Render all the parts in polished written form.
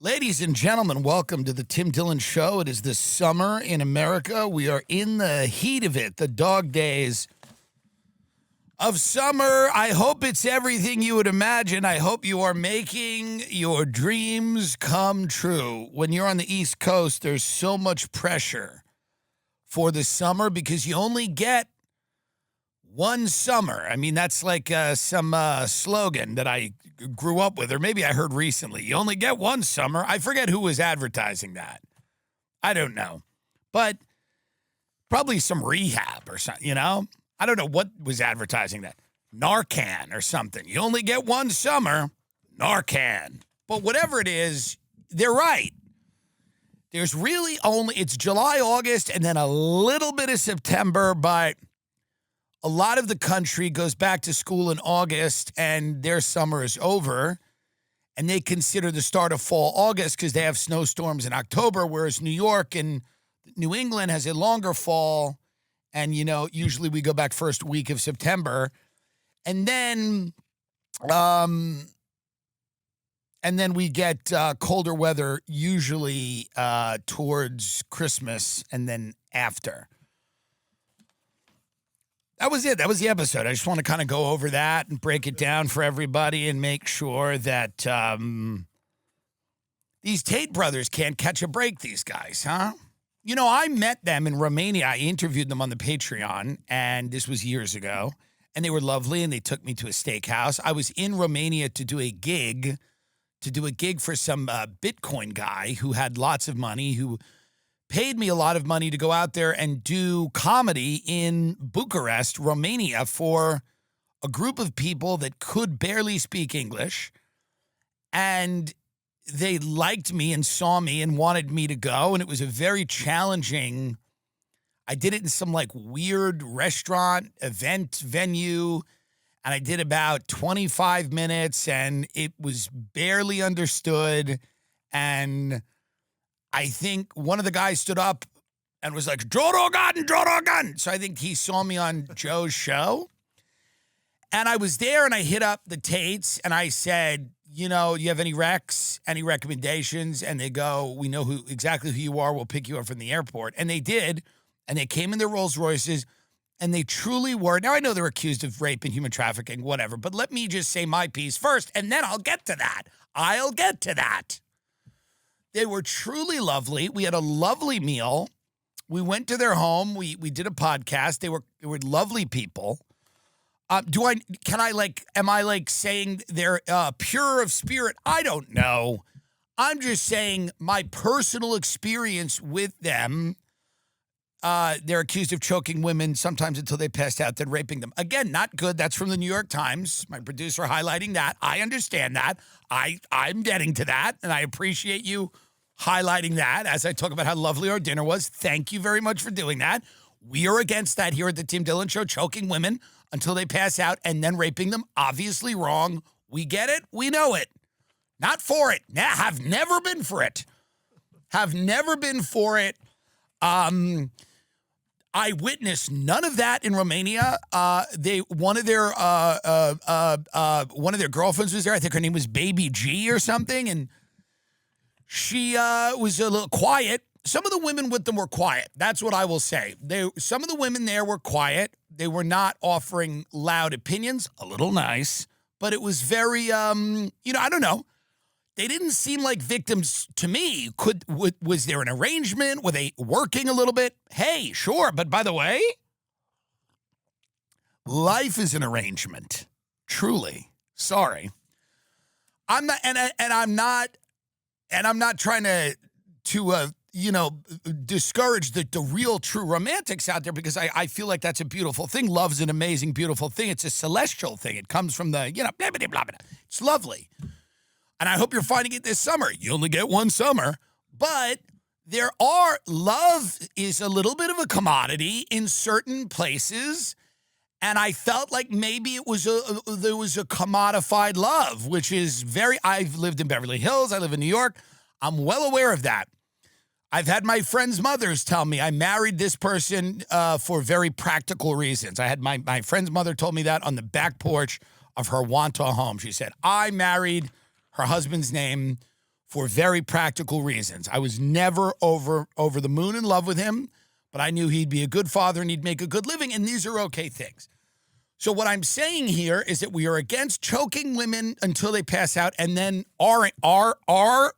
Ladies and gentlemen, welcome to the Tim Dillon Show. It is the summer in America. We are in the heat of it, the dog days of summer. I hope it's everything you would imagine. I hope you are making your dreams come true. When you're on the East Coast, there's so much pressure for the summer because you only get one summer. I mean, that's like some slogan that I grew up with, or maybe I heard recently. You only get one summer. I forget who was advertising that. I don't know. But probably some rehab or something, you know? I don't know what was advertising that. Narcan or something. You only get one summer. Narcan. But whatever it is, they're right. There's really only, it's July, August, and then a little bit of September, but a lot of the country goes back to school in August and their summer is over, and they consider the start of fall August because they have snowstorms in October, whereas New York and New England has a longer fall, and, you know, usually we go back first week of September, and then we get colder weather usually towards Christmas and then after. That was it. That was the episode. I just want to kind of go over that and break it down for everybody and make sure that these Tate brothers can't catch a break, these guys, huh? You know, I met them in Romania. I interviewed them on the Patreon, and this was years ago, and they were lovely, and they took me to a steakhouse. I was in Romania to do a gig for some Bitcoin guy who had lots of money, who paid me a lot of money to go out there and do comedy in Bucharest, Romania, for a group of people that could barely speak English. And they liked me and saw me and wanted me to go. And it was a very challenging, I did it in some like weird restaurant event venue. And I did about 25 minutes and it was barely understood. And I think one of the guys stood up and was like, Joe Rogan. So I think he saw me on Joe's show. And I was there and I hit up the Tates and I said, you know, do you have any recs, any recommendations? And they go, we know exactly who you are. We'll pick you up from the airport. And they did. And they came in their Rolls Royces and they truly were. Now, I know they're accused of rape and human trafficking, whatever. But let me just say my piece first and then I'll get to that. They were truly lovely. We had a lovely meal. We went to their home. We did a podcast. They were lovely people. Am I saying they're pure of spirit? I don't know. I'm just saying my personal experience with them. They're accused of choking women sometimes until they passed out, then raping them. Again, not good. That's from the New York Times. My producer highlighting that. I understand that. I'm getting to that, and I appreciate you highlighting that as I talk about how lovely our dinner was. Thank you very much for doing that. We are against that here at the Tim Dillon Show, choking women until they pass out and then raping them. Obviously wrong. We get it. We know it. Not for it. Have never been for it. I witnessed none of that in Romania. One of their girlfriends was there. I think her name was Baby G or something, and she was a little quiet. Some of the women with them were quiet. That's what I will say. Some of the women there were quiet. They were not offering loud opinions. A little nice, but it was very, I don't know. They didn't seem like victims to me. Was there an arrangement? Were they working a little bit? Hey, sure. But by the way, life is an arrangement. Truly. Sorry. I'm not, and I'm not trying to discourage the real true romantics out there, because I feel like that's a beautiful thing. Love's an amazing, beautiful thing. It's a celestial thing. It comes from the, blah, blah, blah, blah. It's lovely. And I hope you're finding it this summer. You only get one summer. But love is a little bit of a commodity in certain places. And I felt like maybe there was a commodified love, which is I've lived in Beverly Hills. I live in New York. I'm well aware of that. I've had my friends' mothers tell me I married this person for very practical reasons. I had my friend's mother told me that on the back porch of her Wantagh home. She said, I married her husband's name for very practical reasons. I was never over the moon in love with him, but I knew he'd be a good father and he'd make a good living, and these are okay things. So what I'm saying here is that we are against choking women until they pass out, and then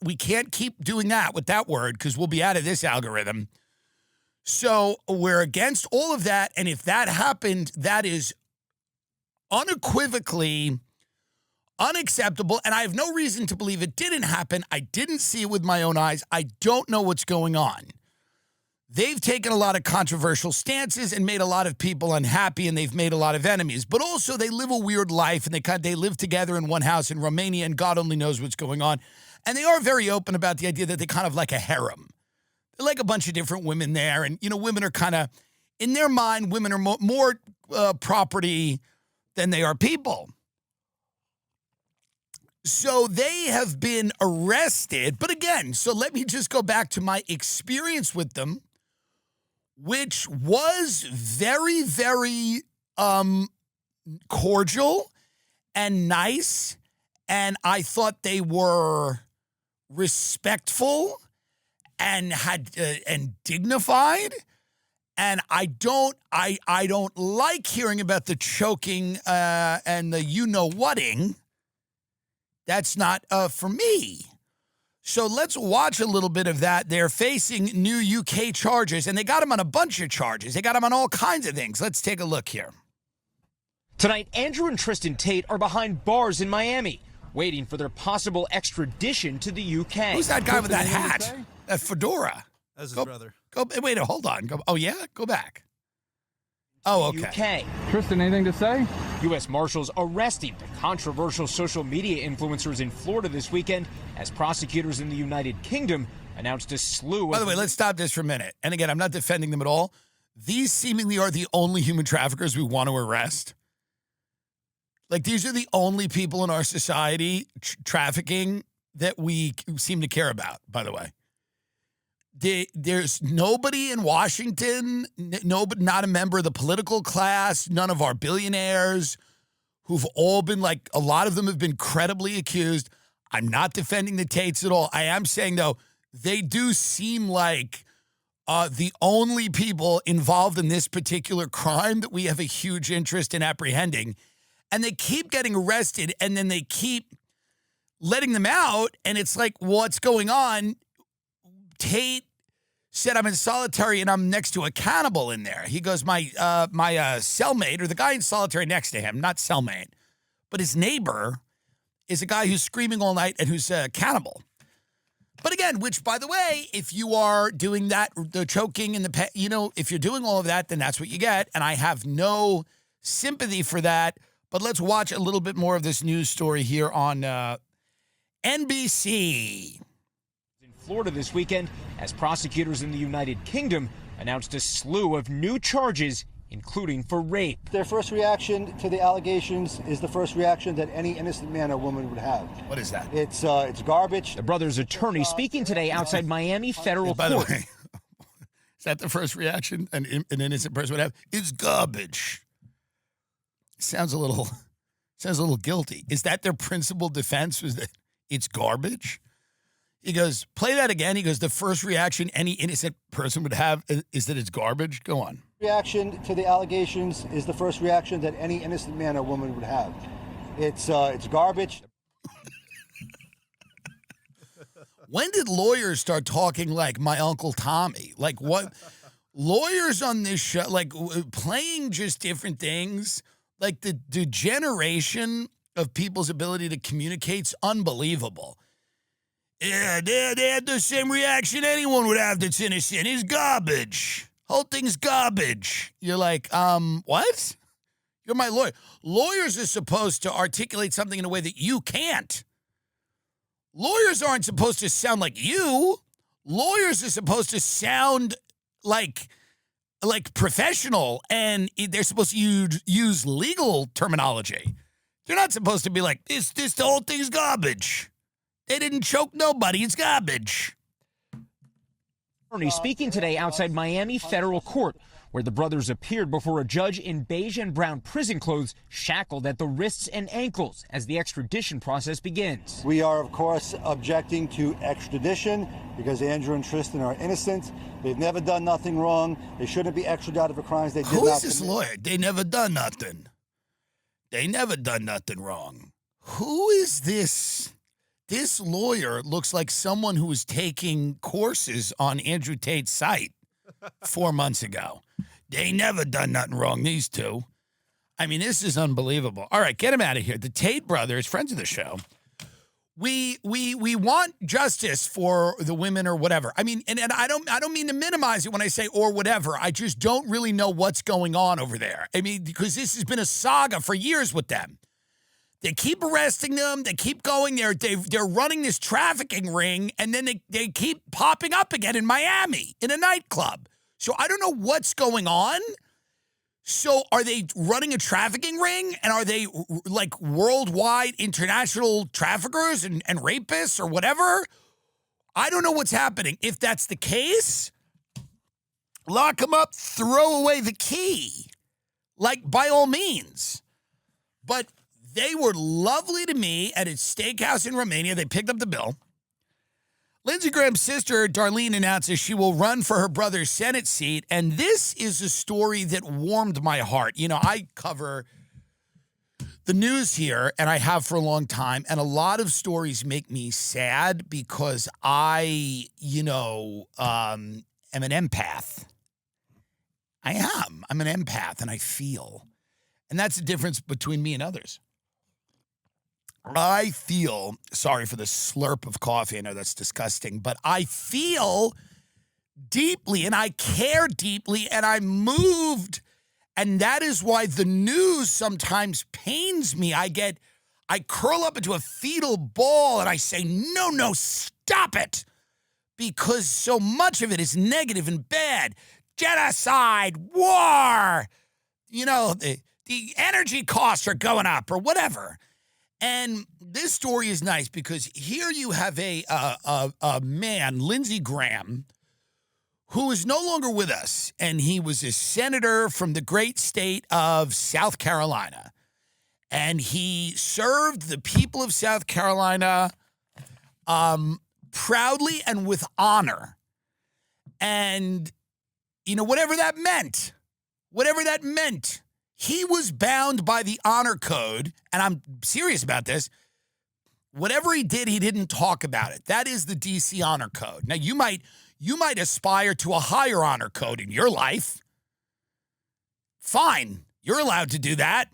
we can't keep doing that with that word because we'll be out of this algorithm. So we're against all of that, and if that happened, that is unequivocally unacceptable, and I have no reason to believe it didn't happen. I didn't see it with my own eyes. I don't know what's going on. They've taken a lot of controversial stances and made a lot of people unhappy, and they've made a lot of enemies. But also, they live a weird life, and they live together in one house in Romania, and God only knows what's going on. And they are very open about the idea that they're kind of like a harem. They're like a bunch of different women there, and, women are kind of, in their mind, women are more property than they are people. So they have been arrested. But again, so let me just go back to my experience with them, which was very, very cordial and nice. And I thought they were respectful and and dignified. And I don't like hearing about the choking and the you-know-whating. That's not for me. So let's watch a little bit of that. They're facing new UK charges, and they got them on a bunch of charges. They got them on all kinds of things. Let's take a look here. Tonight, Andrew and Tristan Tate are behind bars in Miami, waiting for their possible extradition to the UK. Who's that guy with that hat? That fedora? That's his brother. Wait, hold on. Oh, yeah? Go back. Oh, okay. UK. Tristan, anything to say? U.S. Marshals arresting the controversial social media influencers in Florida this weekend as prosecutors in the United Kingdom announced a slew of... By the way, let's stop this for a minute. And again, I'm not defending them at all. These seemingly are the only human traffickers we want to arrest. Like, these are the only people in our society trafficking that we seem to care about, by the way. There's nobody in Washington, not a member of the political class, none of our billionaires who've all been like, a lot of them have been credibly accused. I'm not defending the Tates at all. I am saying, though, they do seem like the only people involved in this particular crime that we have a huge interest in apprehending. And they keep getting arrested, and then they keep letting them out. And it's like, what's going on? Tate said, I'm in solitary and I'm next to a cannibal in there. He goes, my cellmate, or the guy in solitary next to him, not cellmate, but his neighbor is a guy who's screaming all night and who's a cannibal. But again, which, by the way, if you are doing that, the choking and if you're doing all of that, then that's what you get. And I have no sympathy for that. But let's watch a little bit more of this news story here on NBC. In Florida this weekend, as prosecutors in the United Kingdom announced a slew of new charges, including for rape. Their first reaction to the allegations is the first reaction that any innocent man or woman would have. What is that? It's garbage. The brother's attorney speaking today outside Miami federal By the court. way, is that the first reaction an innocent person would have? It's garbage. Sounds a little guilty. Is that their principal defense? Was that it's garbage? He goes, play that again. He goes, the first reaction any innocent person would have is that it's garbage. Go on. Reaction to the allegations is the first reaction that any innocent man or woman would have. It's garbage. When did lawyers start talking like my Uncle Tommy? Like what? Lawyers on this show, like playing just different things. Like the degeneration of people's ability to communicate is unbelievable. Yeah, they had the same reaction anyone would have that's innocent. It's garbage. Whole thing's garbage. You're like, what? You're my lawyer. Lawyers are supposed to articulate something in a way that you can't. Lawyers aren't supposed to sound like you. Lawyers are supposed to sound like professional, and they're supposed to use legal terminology. They're not supposed to be like, this the whole thing's garbage. They didn't choke nobody. It's garbage. Attorney speaking today outside Miami federal court, where the brothers appeared before a judge in beige and brown prison clothes, shackled at the wrists and ankles as the extradition process begins. We are, of course, objecting to extradition because Andrew and Tristan are innocent. They've never done nothing wrong. They shouldn't be extradited for crimes they did not commit. Who is this lawyer? They never done nothing. They never done nothing wrong. Who is this? This lawyer looks like someone who was taking courses on Andrew Tate's site 4 months ago. They never done nothing wrong, these two. I mean, this is unbelievable. All right, get him out of here. The Tate brothers, friends of the show, we want justice for the women or whatever. I mean, and I don't mean to minimize it when I say or whatever. I just don't really know what's going on over there. I mean, because this has been a saga for years with them. They keep arresting them. They keep going. They're running this trafficking ring, and then they keep popping up again in Miami in a nightclub. So I don't know what's going on. So are they running a trafficking ring, and are they like worldwide international traffickers and rapists or whatever? I don't know what's happening. If that's the case, lock them up, throw away the key, like by all means. But they were lovely to me at a steakhouse in Romania. They picked up the bill. Lindsey Graham's sister, Darlene, announces she will run for her brother's Senate seat. And this is a story that warmed my heart. You know, I cover the news here, and I have for a long time. And a lot of stories make me sad because I, am an empath. I am. I'm an empath, and I feel. And that's the difference between me and others. I feel, sorry for the slurp of coffee, I know that's disgusting, but I feel deeply and I care deeply and I'm moved. And that is why the news sometimes pains me. I curl up into a fetal ball and I say, no, stop it. Because so much of it is negative and bad. Genocide, war, the energy costs are going up or whatever. And this story is nice because here you have a man, Lindsey Graham, who is no longer with us. And he was a senator from the great state of South Carolina. And he served the people of South Carolina proudly and with honor. And, whatever that meant, he was bound by the honor code, and I'm serious about this. Whatever he did, he didn't talk about it. That is the DC honor code. Now, you might aspire to a higher honor code in your life. Fine, you're allowed to do that.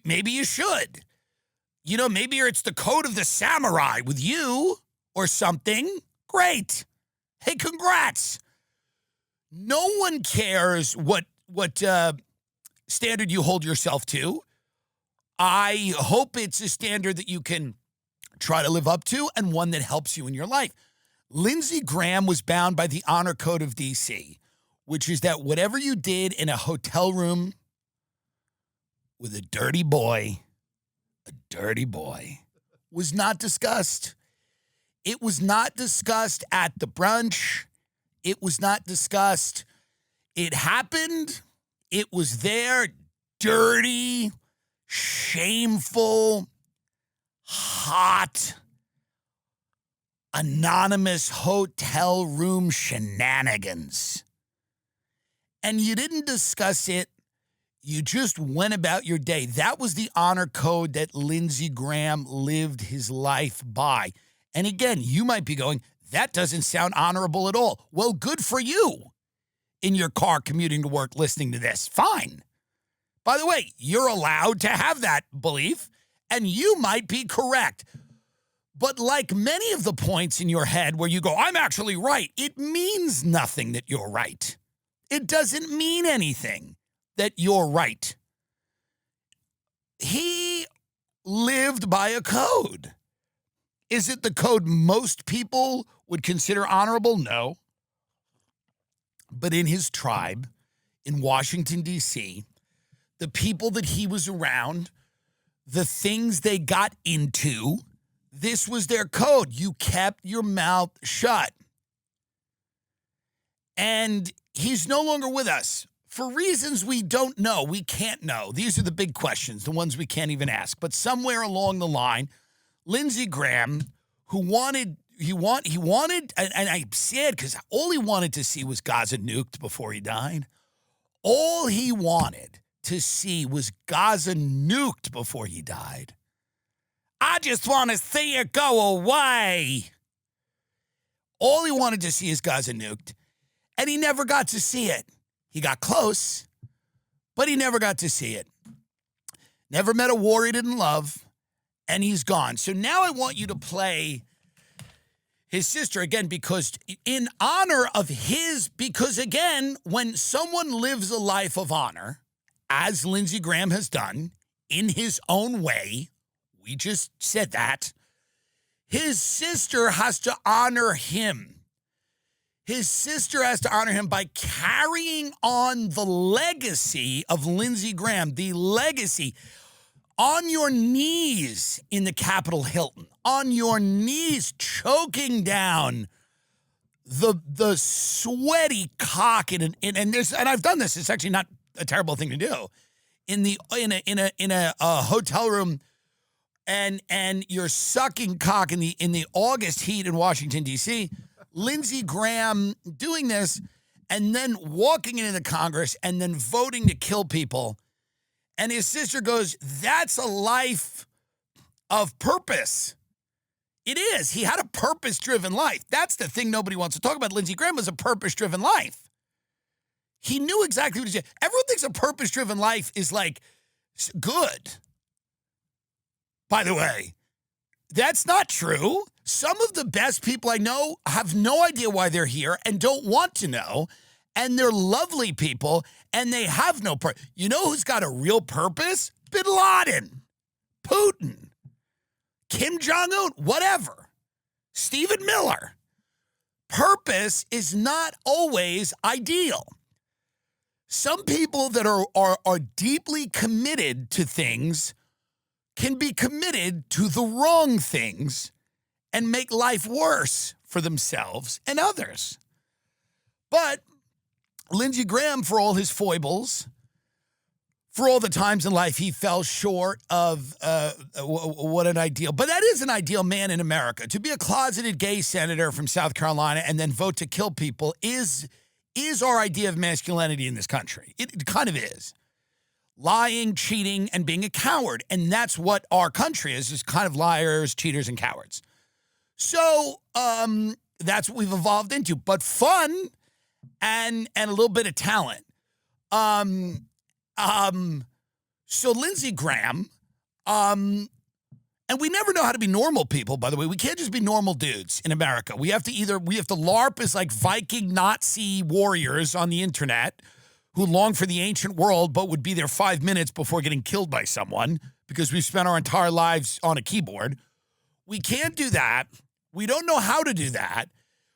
Maybe you should. Maybe it's the code of the samurai with you or something. Great. Hey, congrats. No one cares what standard you hold yourself to. I hope it's a standard that you can try to live up to and one that helps you in your life. Lindsey Graham was bound by the honor code of DC, which is that whatever you did in a hotel room with a dirty boy was not discussed. It was not discussed at the brunch. It was not discussed. It happened. It was there, dirty, shameful, hot, anonymous hotel room shenanigans. And you didn't discuss it. You just went about your day. That was the honor code that Lindsey Graham lived his life by. And again, you might be going, that doesn't sound honorable at all. Well, good for you. In your car commuting to work listening to this. Fine. By the way, you're allowed to have that belief, and you might be correct. But like many of the points in your head where you go, I'm actually right, it means nothing that you're right. It doesn't mean anything that you're right. He lived by a code. Is it the code most people would consider honorable? No. But in his tribe, in Washington, D.C., the people that he was around, the things they got into, this was their code. You kept your mouth shut. And he's no longer with us. For reasons we don't know, we can't know. These are the big questions, the ones we can't even ask. But somewhere along the line, Lindsey Graham, who wanted, and I'm sad because all he wanted to see was Gaza nuked before he died. All he wanted to see was Gaza nuked before he died. I just want to see it go away. All he wanted to see is Gaza nuked, and he never got to see it. He got close, but he never got to see it. Never met a war he didn't love, and he's gone. So now I want you to play his sister again, because in honor of because again, when someone lives a life of honor, as Lindsey Graham has done in his own way, we just said that, his sister has to honor him. His sister has to honor him by carrying on the legacy of Lindsey Graham, the legacy on your knees in the Capitol Hilton, on your knees choking down the sweaty cock and I've done this. It's actually not a terrible thing to do in a hotel room, and you're sucking cock in the August heat in Washington D.C. Lindsey Graham doing this and then walking into the Congress and then voting to kill people. And his sister goes, that's a life of purpose. It is. He had a purpose-driven life. That's the thing nobody wants to talk about. Lindsey Graham was a purpose-driven life. He knew exactly what he did. Everyone thinks a purpose-driven life is like good. By the way, that's not true. Some of the best people I know have no idea why they're here and don't want to know. And they're lovely people, and they have no purpose. You know who's got a real purpose? Bin Laden, Putin, Kim Jong-un, whatever. Stephen Miller. Purpose is not always ideal. Some people that are deeply committed to things can be committed to the wrong things and make life worse for themselves and others. But Lindsey Graham, for all his foibles, for all the times in life he fell short of what an ideal, but that is an ideal man in America. To be a closeted gay senator from South Carolina and then vote to kill people is our idea of masculinity in this country. It kind of is. Lying, cheating, and being a coward. And that's what our country is kind of liars, cheaters, and cowards. So that's what we've evolved into. But fun and a little bit of talent. So Lindsey Graham, and we never know how to be normal people, by the way. We can't just be normal dudes in America. We have to LARP as like Viking Nazi warriors on the internet who long for the ancient world but would be there 5 minutes before getting killed by someone because we've spent our entire lives on a keyboard. We can't do that. We don't know how to do that.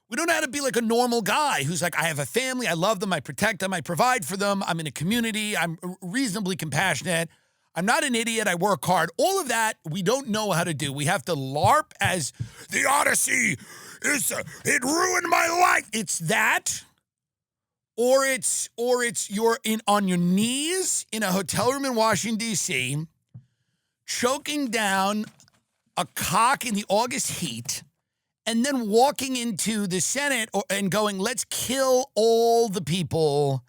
We don't know how to be like a normal guy who's like, I have a family, I love them, I protect them, I provide for them, I'm in a community, I'm reasonably compassionate, I'm not an idiot, I work hard. All of that we don't know how to do. We have to LARP as the Odyssey it ruined my life. It's that, or it's you're on your knees in a hotel room in Washington, D.C., choking down a cock in the August heat, and then walking into the Senate and going, let's kill all the people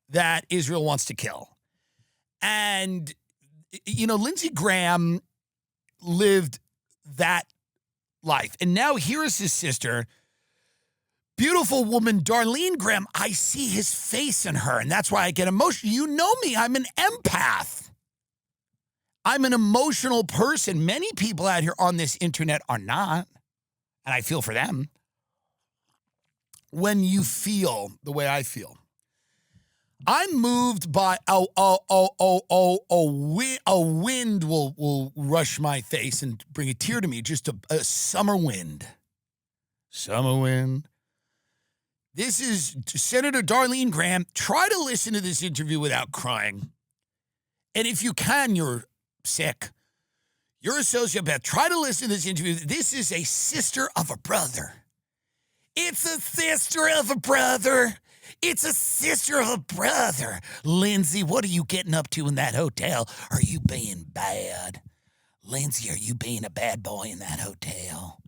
that Israel wants to kill. And, Lindsey Graham lived that life. And now here is his sister, beautiful woman, Darlene Graham. I see his face in her, and that's why I get emotional. You know me. I'm an empath. I'm an emotional person. Many people out here on this internet are not. And I feel for them. When you feel the way I feel, I'm moved by a wind will rush my face and bring a tear to me. Just a summer wind. Summer wind. This is Senator Darlene Graham. Try to listen to this interview without crying. And if you can, you're sick. You're a sociopath. Try to listen to this interview. This is a sister of a brother. It's a sister of a brother. It's a sister of a brother. Lindsey, what are you getting up to in that hotel? Are you being bad? Lindsey, are you being a bad boy in that hotel?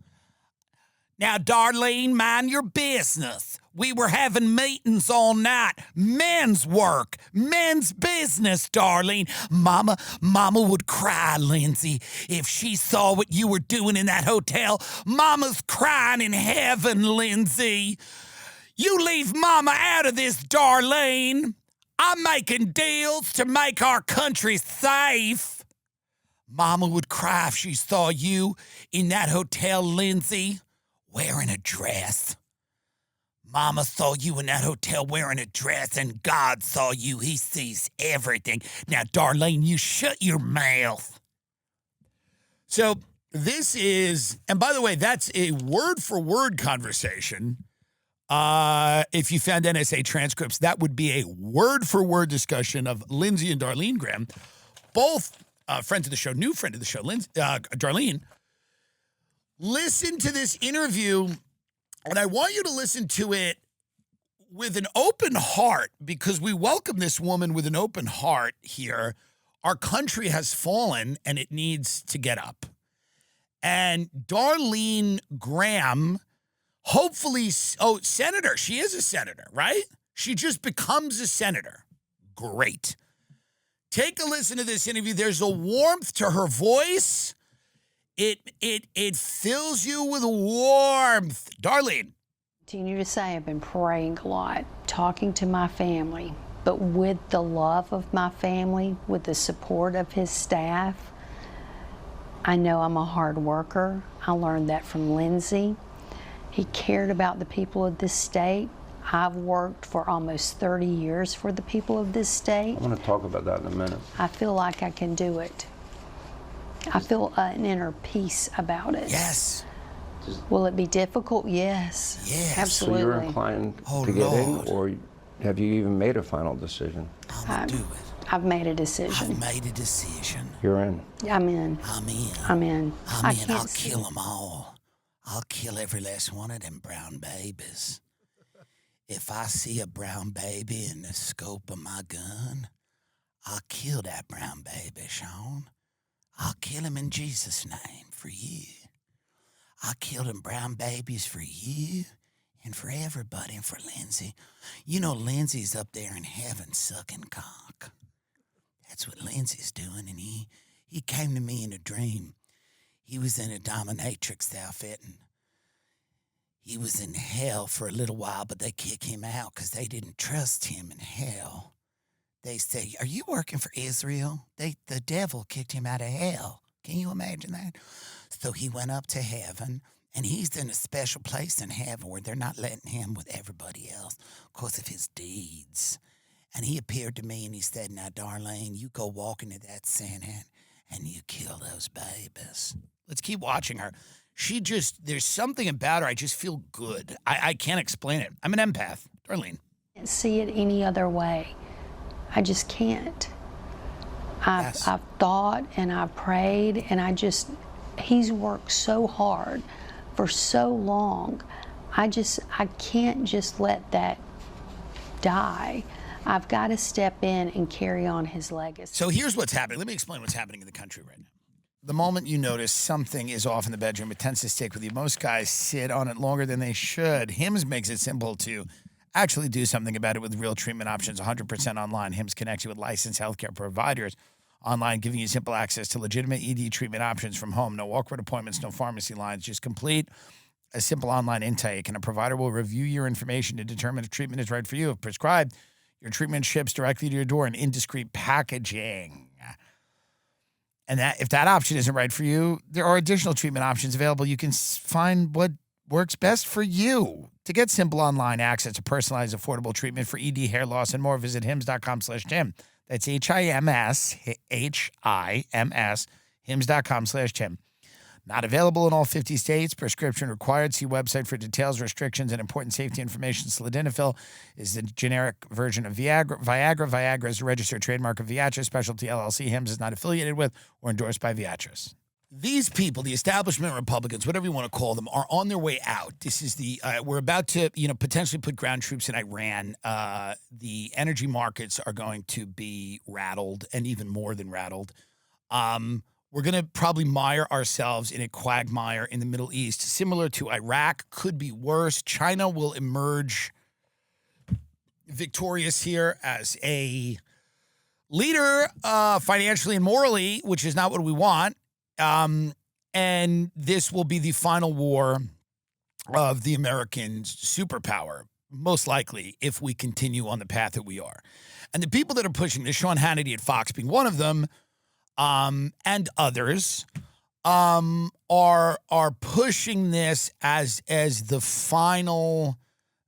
Now, Darlene, mind your business. We were having meetings all night. Men's work, men's business, Darlene. Mama would cry, Lindsey, if she saw what you were doing in that hotel. Mama's crying in heaven, Lindsey. You leave Mama out of this, Darlene. I'm making deals to make our country safe. Mama would cry if she saw you in that hotel, Lindsey, wearing a dress. Mama saw you in that hotel wearing a dress, and God saw you. He sees everything. Now, Darlene, you shut your mouth. So this is, and by the way, that's a word-for-word conversation. If you found NSA transcripts, that would be a word-for-word discussion of Lindsey and Darlene Graham, both friends of the show, new friend of the show, Darlene. Listen to this interview. And I want you to listen to it with an open heart, because we welcome this woman with an open heart here. Our country has fallen and it needs to get up. And Darlene Graham, hopefully, senator. She is a senator, right? She just becomes a senator. Great. Take a listen to this interview. There's a warmth to her voice. It fills you with warmth. Darlene. Continue to say I've been praying a lot, talking to my family, but with the love of my family, with the support of his staff. I know I'm a hard worker. I learned that from Lindsey. He cared about the people of this state. I've worked for almost 30 years for the people of this state. I want to talk about that in a minute. I feel like I can do it. I feel an inner peace about it. Yes. Will it be difficult? Yes. Yes. Absolutely. So you're inclined to get in, or have you even made a final decision? I'm going to do it. I've made a decision. I've made a decision. You're in. I'm in. I'm in. I'm in. I'm in. I'll kill them all. I'll kill every last one of them brown babies. If I see a brown baby in the scope of my gun, I'll kill that brown baby, Sean. I'll kill him in Jesus' name for you. I'll kill them brown babies for you and for everybody and for Lindsey. You know, Lindsey's up there in heaven sucking cock. That's what Lindsey's doing, and he came to me in a dream. He was in a dominatrix outfit, and he was in hell for a little while, but they kicked him out because they didn't trust him in hell. They say, are you working for Israel? The devil kicked him out of hell. Can you imagine that? So he went up to heaven, and he's in a special place in heaven where they're not letting him with everybody else because of his deeds. And he appeared to me, and he said, now, Darlene, you go walk into that Senate, and you kill those babies. Let's keep watching her. There's something about her. I just feel good. I can't explain it. I'm an empath. Darlene. I can't see it any other way. I just can't. I've thought and I've prayed, and he's worked so hard for so long. I can't just let that die. I've got to step in and carry on his legacy. So here's what's happening. Let me explain what's happening in the country right now. The moment you notice something is off in the bedroom, it tends to stick with you. Most guys sit on it longer than they should. HIMS makes it simple to actually do something about it with real treatment options, 100% online. HIMS connects you with licensed healthcare providers online, giving you simple access to legitimate ED treatment options from home. No awkward appointments, no pharmacy lines. Just complete a simple online intake, and a provider will review your information to determine if treatment is right for you. If prescribed, your treatment ships directly to your door in indiscreet packaging. And if that option isn't right for you, there are additional treatment options available. You can find what works best for you. To get simple online access to personalized, affordable treatment for ED, hair loss, and more, visit hims.com/Tim. That's HIMS, hims.com/Tim. Not available in all 50 states. Prescription required. See website for details, restrictions, and important safety information. Sildenafil is the generic version of Viagra. Viagra is a registered trademark of Viatris Specialty LLC. HIMS is not affiliated with or endorsed by Viatris. these people, the establishment Republicans, whatever you want to call them, are on their way out. This is we're about to, potentially put ground troops in Iran. The energy markets are going to be rattled, and even more than rattled. We're going to probably mire ourselves in a quagmire in the Middle East, similar to Iraq, could be worse. China will emerge victorious here as a leader, financially and morally, which is not what we want. And this will be the final war of the American superpower, most likely, if we continue on the path that we are. And the people that are pushing this, Sean Hannity at Fox being one of them, and others, are pushing this as the final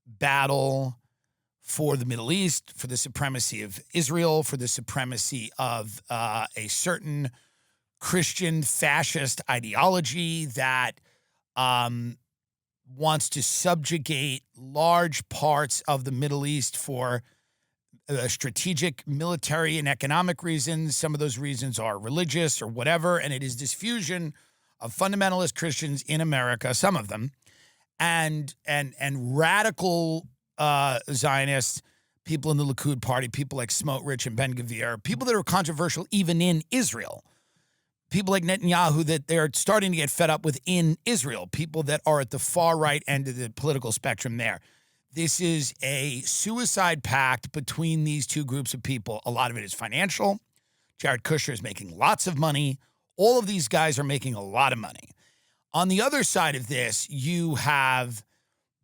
battle for the Middle East, for the supremacy of Israel, for the supremacy of a certain Christian fascist ideology that wants to subjugate large parts of the Middle East for strategic, military, and economic reasons. Some of those reasons are religious or whatever, and it is this fusion of fundamentalist Christians in America, some of them, and radical Zionists, people in the Likud party, people like Smotrich and Ben-Gvir, people that are controversial even in Israel. People like Netanyahu that they're starting to get fed up with in Israel, people that are at the far right end of the political spectrum there. This is a suicide pact between these two groups of people. A lot of it is financial. Jared Kushner is making lots of money. All of these guys are making a lot of money. On the other side of this, you have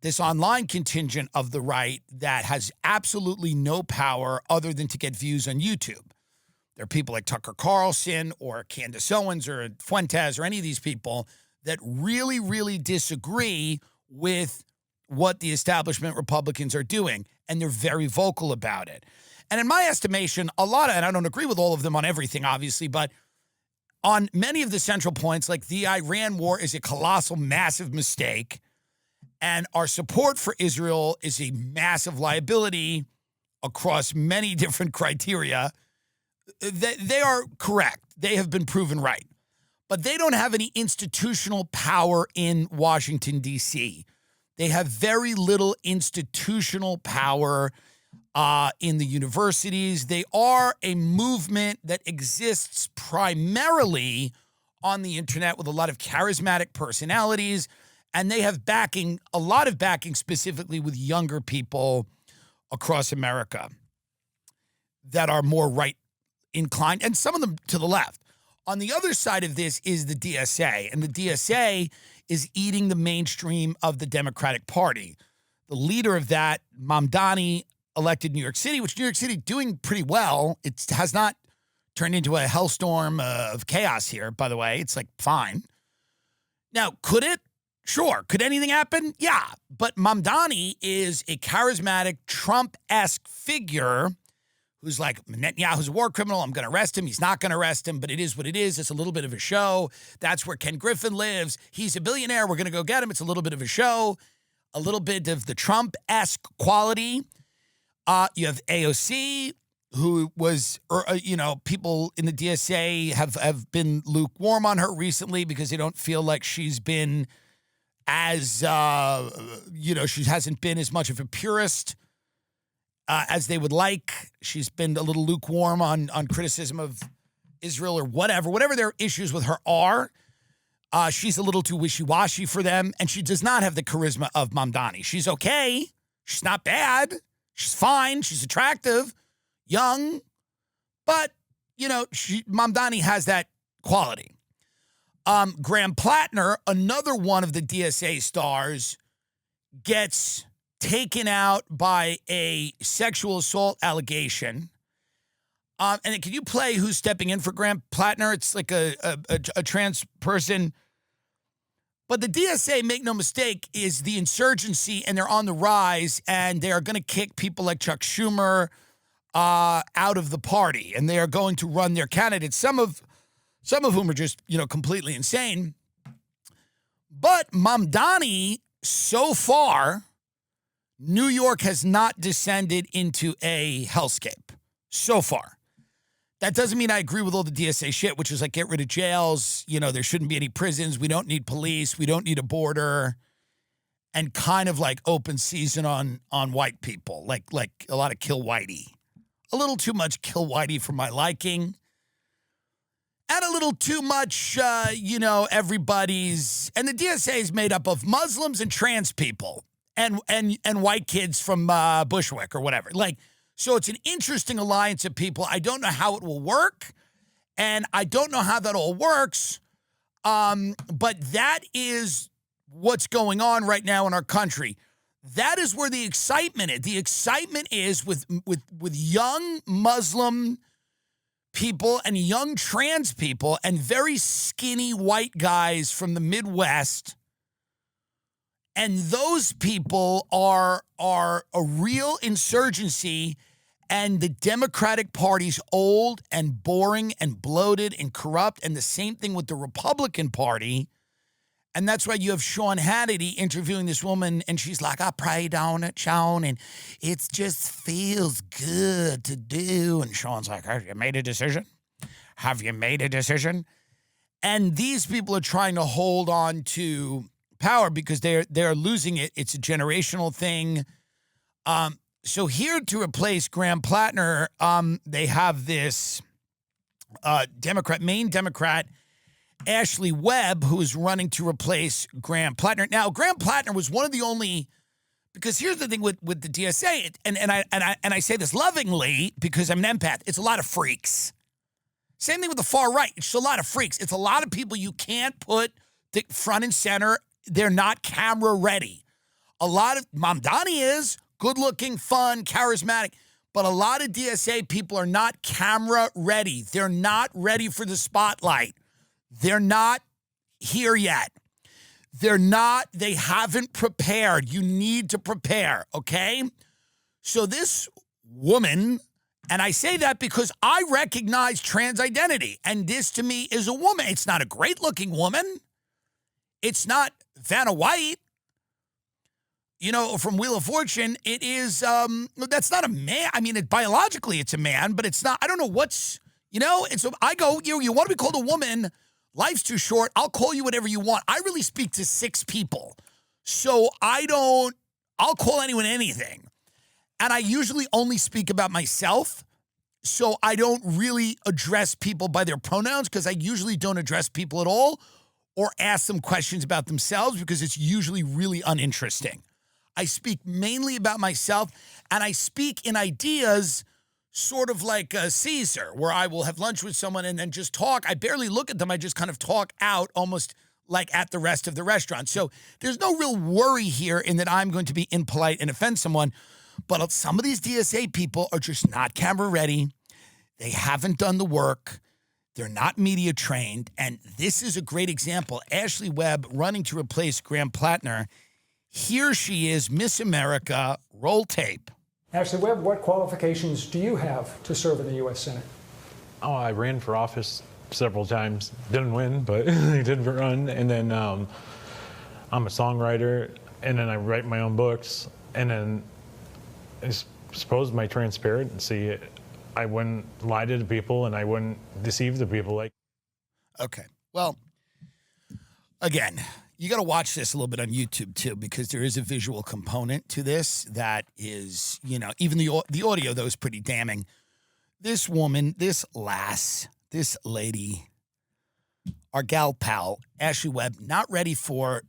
this online contingent of the right that has absolutely no power other than to get views on YouTube. There are people like Tucker Carlson or Candace Owens or Fuentes or any of these people that really, really disagree with what the establishment Republicans are doing, and they're very vocal about it. And in my estimation, and I don't agree with all of them on everything, obviously, but on many of the central points, like the Iran war is a colossal, massive mistake, and our support for Israel is a massive liability across many different criteria. They are correct. They have been proven right. But they don't have any institutional power in Washington, D.C. They have very little institutional power in the universities. They are a movement that exists primarily on the internet with a lot of charismatic personalities, and they have backing, a lot of backing specifically with younger people across America that are more right inclined, and some of them to the left. On the other side of this is the DSA, and the DSA is eating the mainstream of the Democratic Party. The leader of that, Mamdani, elected New York City, which New York City doing pretty well. It has not turned into a hellstorm of chaos here, by the way. It's like fine. Now, could it? Sure. Could anything happen? Yeah. But Mamdani is a charismatic Trump-esque figure who's like, Netanyahu's a war criminal. I'm going to arrest him. He's not going to arrest him, but it is what it is. It's a little bit of a show. That's where Ken Griffin lives. He's a billionaire. We're going to go get him. It's a little bit of a show, a little bit of the Trump-esque quality. You have AOC, who was, people in the DSA have been lukewarm on her recently because they don't feel like she's been as, she hasn't been as much of a purist as they would like. She's been a little lukewarm on criticism of Israel or whatever their issues with her are. She's a little too wishy-washy for them, and she does not have the charisma of Mamdani. She's okay. She's not bad. She's fine. She's attractive, young, but, Mamdani has that quality. Graham Plattner, another one of the DSA stars, gets taken out by a sexual assault allegation. And can you play who's stepping in for Graham Plattner? It's like a trans person. But the DSA, make no mistake, is the insurgency, and they're on the rise, and they are going to kick people like Chuck Schumer out of the party, and they are going to run their candidates, some of whom are just, completely insane. But Mamdani, so far, New York has not descended into a hellscape so far. That doesn't mean I agree with all the DSA shit, which is like get rid of jails. There shouldn't be any prisons. We don't need police. We don't need a border. And kind of like open season on white people, like a lot of kill whitey. A little too much kill whitey for my liking. And a little too much, everybody's. And the DSA is made up of Muslims and trans people and white kids from Bushwick or whatever. So it's an interesting alliance of people. I don't know how it will work, and I don't know how that all works, but that is what's going on right now in our country. That is where the excitement is. The excitement is with young Muslim people and young trans people and very skinny white guys from the Midwest. And those people are a real insurgency. And the Democratic Party's old and boring and bloated and corrupt. And the same thing with the Republican Party. And that's why you have Sean Hannity interviewing this woman. And she's like, I prayed on it, Sean. And it just feels good to do. And Sean's like, have you made a decision? Have you made a decision? And these people are trying to hold on to power because they're losing it. It's a generational thing. So here to replace Graham Plattner, they have this Maine Democrat, Ashley Webb, who is running to replace Graham Plattner. Now, Graham Plattner was one of the only, because here's the thing with the DSA, and I say this lovingly because I'm an empath. It's a lot of freaks. Same thing with the far right. It's just a lot of freaks. It's a lot of people you can't put the front and center. They're not camera ready. A lot of Mamdani is good-looking, fun, charismatic. But a lot of DSA people are not camera ready. They're not ready for the spotlight. They're not here yet. They haven't prepared. You need to prepare, okay? So this woman, and I say that because I recognize trans identity, and this to me is a woman. It's not a great-looking woman. It's not Vanna White. From Wheel of Fortune, it is, that's not a man. I mean, biologically it's a man, but it's not, I don't know what's, and so I go, you want to be called a woman, life's too short, I'll call you whatever you want. I really speak to 6 people, so I'll call anyone anything. And I usually only speak about myself, so I don't really address people by their pronouns because I usually don't address people at all or ask them questions about themselves because it's usually really uninteresting. I speak mainly about myself, and I speak in ideas sort of like Caesar, where I will have lunch with someone and then just talk. I barely look at them. I just kind of talk out almost like at the rest of the restaurant. So there's no real worry here in that I'm going to be impolite and offend someone. But some of these DSA people are just not camera ready. They haven't done the work. They're not media trained. And this is a great example. Ashley Webb running to replace Graham Plattner. Here she is, Miss America, roll tape. Ashley Webb, what qualifications do you have to serve in the U.S. Senate? Oh, I ran for office several times. Didn't win, but I did run. And then I'm a songwriter, and then I write my own books. And then I suppose my transparency, I wouldn't lie to the people, and I wouldn't deceive the people. Okay, well, again, you got to watch this a little bit on YouTube, too, because there is a visual component to this that is, even the audio, though, is pretty damning. This woman, this lass, this lady, our gal pal, Ashley Webb, not ready for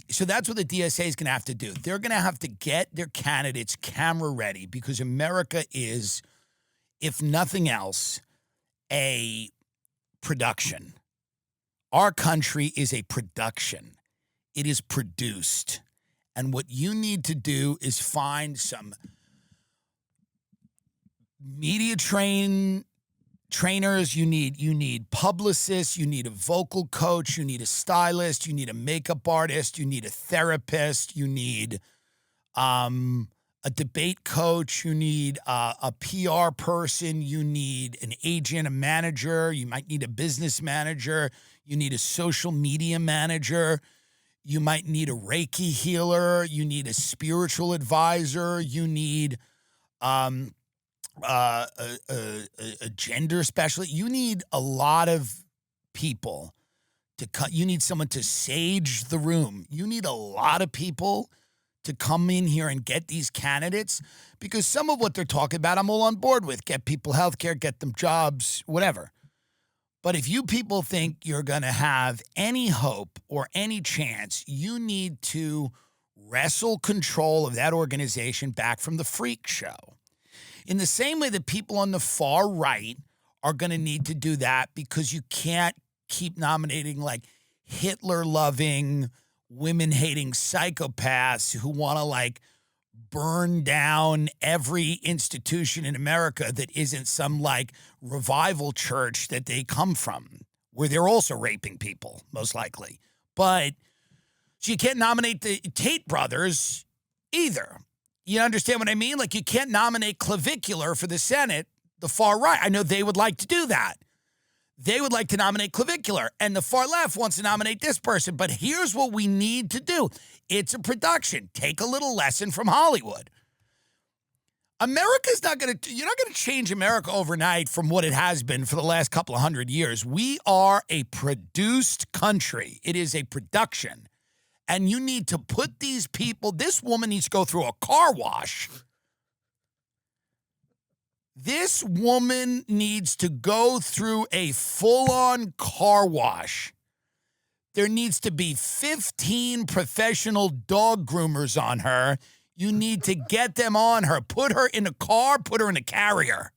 so that's what the DSA is going to have to do. They're going to have to get their candidates camera ready because America is, if nothing else, a production. Our country is a production. It is produced. And what you need to do is find some media trainers. You need publicists. You need a vocal coach. You need a stylist. You need a makeup artist. You need a therapist. You need a debate coach. You need a PR person. You need an agent, a manager. You might need a business manager. You need a social media manager. You might need a Reiki healer. You need a spiritual advisor. You need a gender specialist. You need a lot of people to cut. You need someone to sage the room. You need a lot of people to come in here and get these candidates, because some of what they're talking about, I'm all on board with. Get people health care, get them jobs, whatever. But if you people think you're going to have any hope or any chance, you need to wrestle control of that organization back from the freak show. In the same way that people on the far right are going to need to do that, because you can't keep nominating like Hitler-loving, women-hating psychopaths who want to like burn down every institution in America that isn't some like revival church that they come from, where they're also raping people, most likely. But so you can't nominate the Tate brothers either. You understand what I mean? Like, you can't nominate Clavicular for the Senate, the far right. I know they would like to do that. They would like to nominate Clavicular, and the far left wants to nominate this person. But here's what we need to do. It's a production. Take a little lesson from Hollywood. America's not going to, you're not going to change America overnight from what it has been for the last couple of hundred years. We are a produced country. It is a production. And you need to put these people, this woman needs to go through a car wash. This woman needs to go through a full-on car wash. There needs to be 15 professional dog groomers on her. You need to get them on her. Put her in a car, put her in a carrier.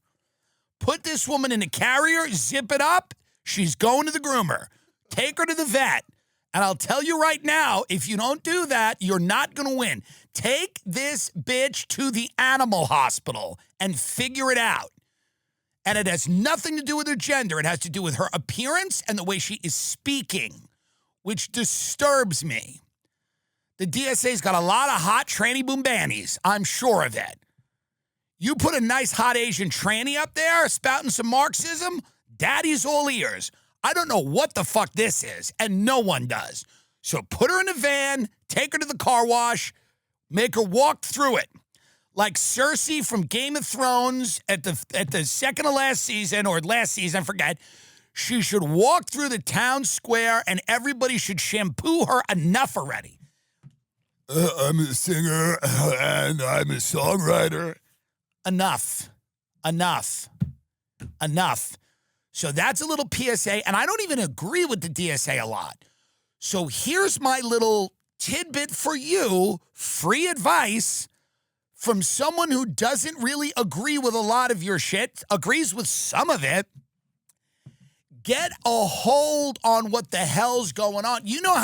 Put this woman in a carrier, zip it up. She's going to the groomer. Take her to the vet. And I'll tell you right now, if you don't do that, you're not going to win. Take this bitch to the animal hospital and figure it out. And it has nothing to do with her gender. It has to do with her appearance and the way she is speaking, which disturbs me. The DSA's got a lot of hot tranny boom bannies. I'm sure of it. You put a nice hot Asian tranny up there spouting some Marxism, daddy's all ears. I don't know what the fuck this is, and no one does. So put her in a van, take her to the car wash, make her walk through it. Like Cersei from Game of Thrones at the second to last season, or last season, I forget. She should walk through the town square, and everybody should shampoo her enough already. I'm a singer, and I'm a songwriter. Enough. So that's a little PSA, and I don't even agree with the DSA a lot. So here's my little tidbit for you, free advice from someone who doesn't really agree with a lot of your shit, agrees with some of it. Get a hold on what the hell's going on. You know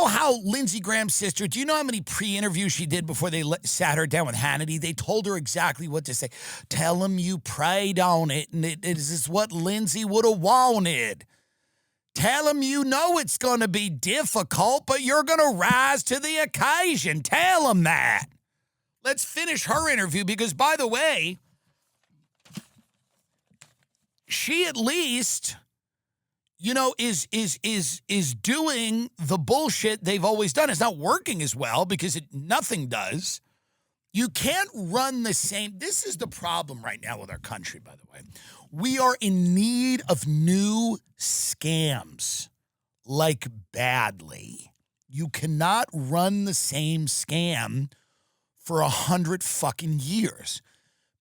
how Lindsey Graham's sister, do you know how many pre-interviews she did before they sat her down with Hannity? They told her exactly what to say. Tell him you prayed on it, and it is what Lindsey would have wanted. Tell him you know it's going to be difficult, but you're going to rise to the occasion. Tell him that. Let's finish her interview, because, by the way, she at least, you know, is doing the bullshit they've always done. It's not working as well because nothing does. You can't run the same. This is the problem right now with our country, by the way. We are in need of new scams, like badly. You cannot run the same scam for 100 fucking years.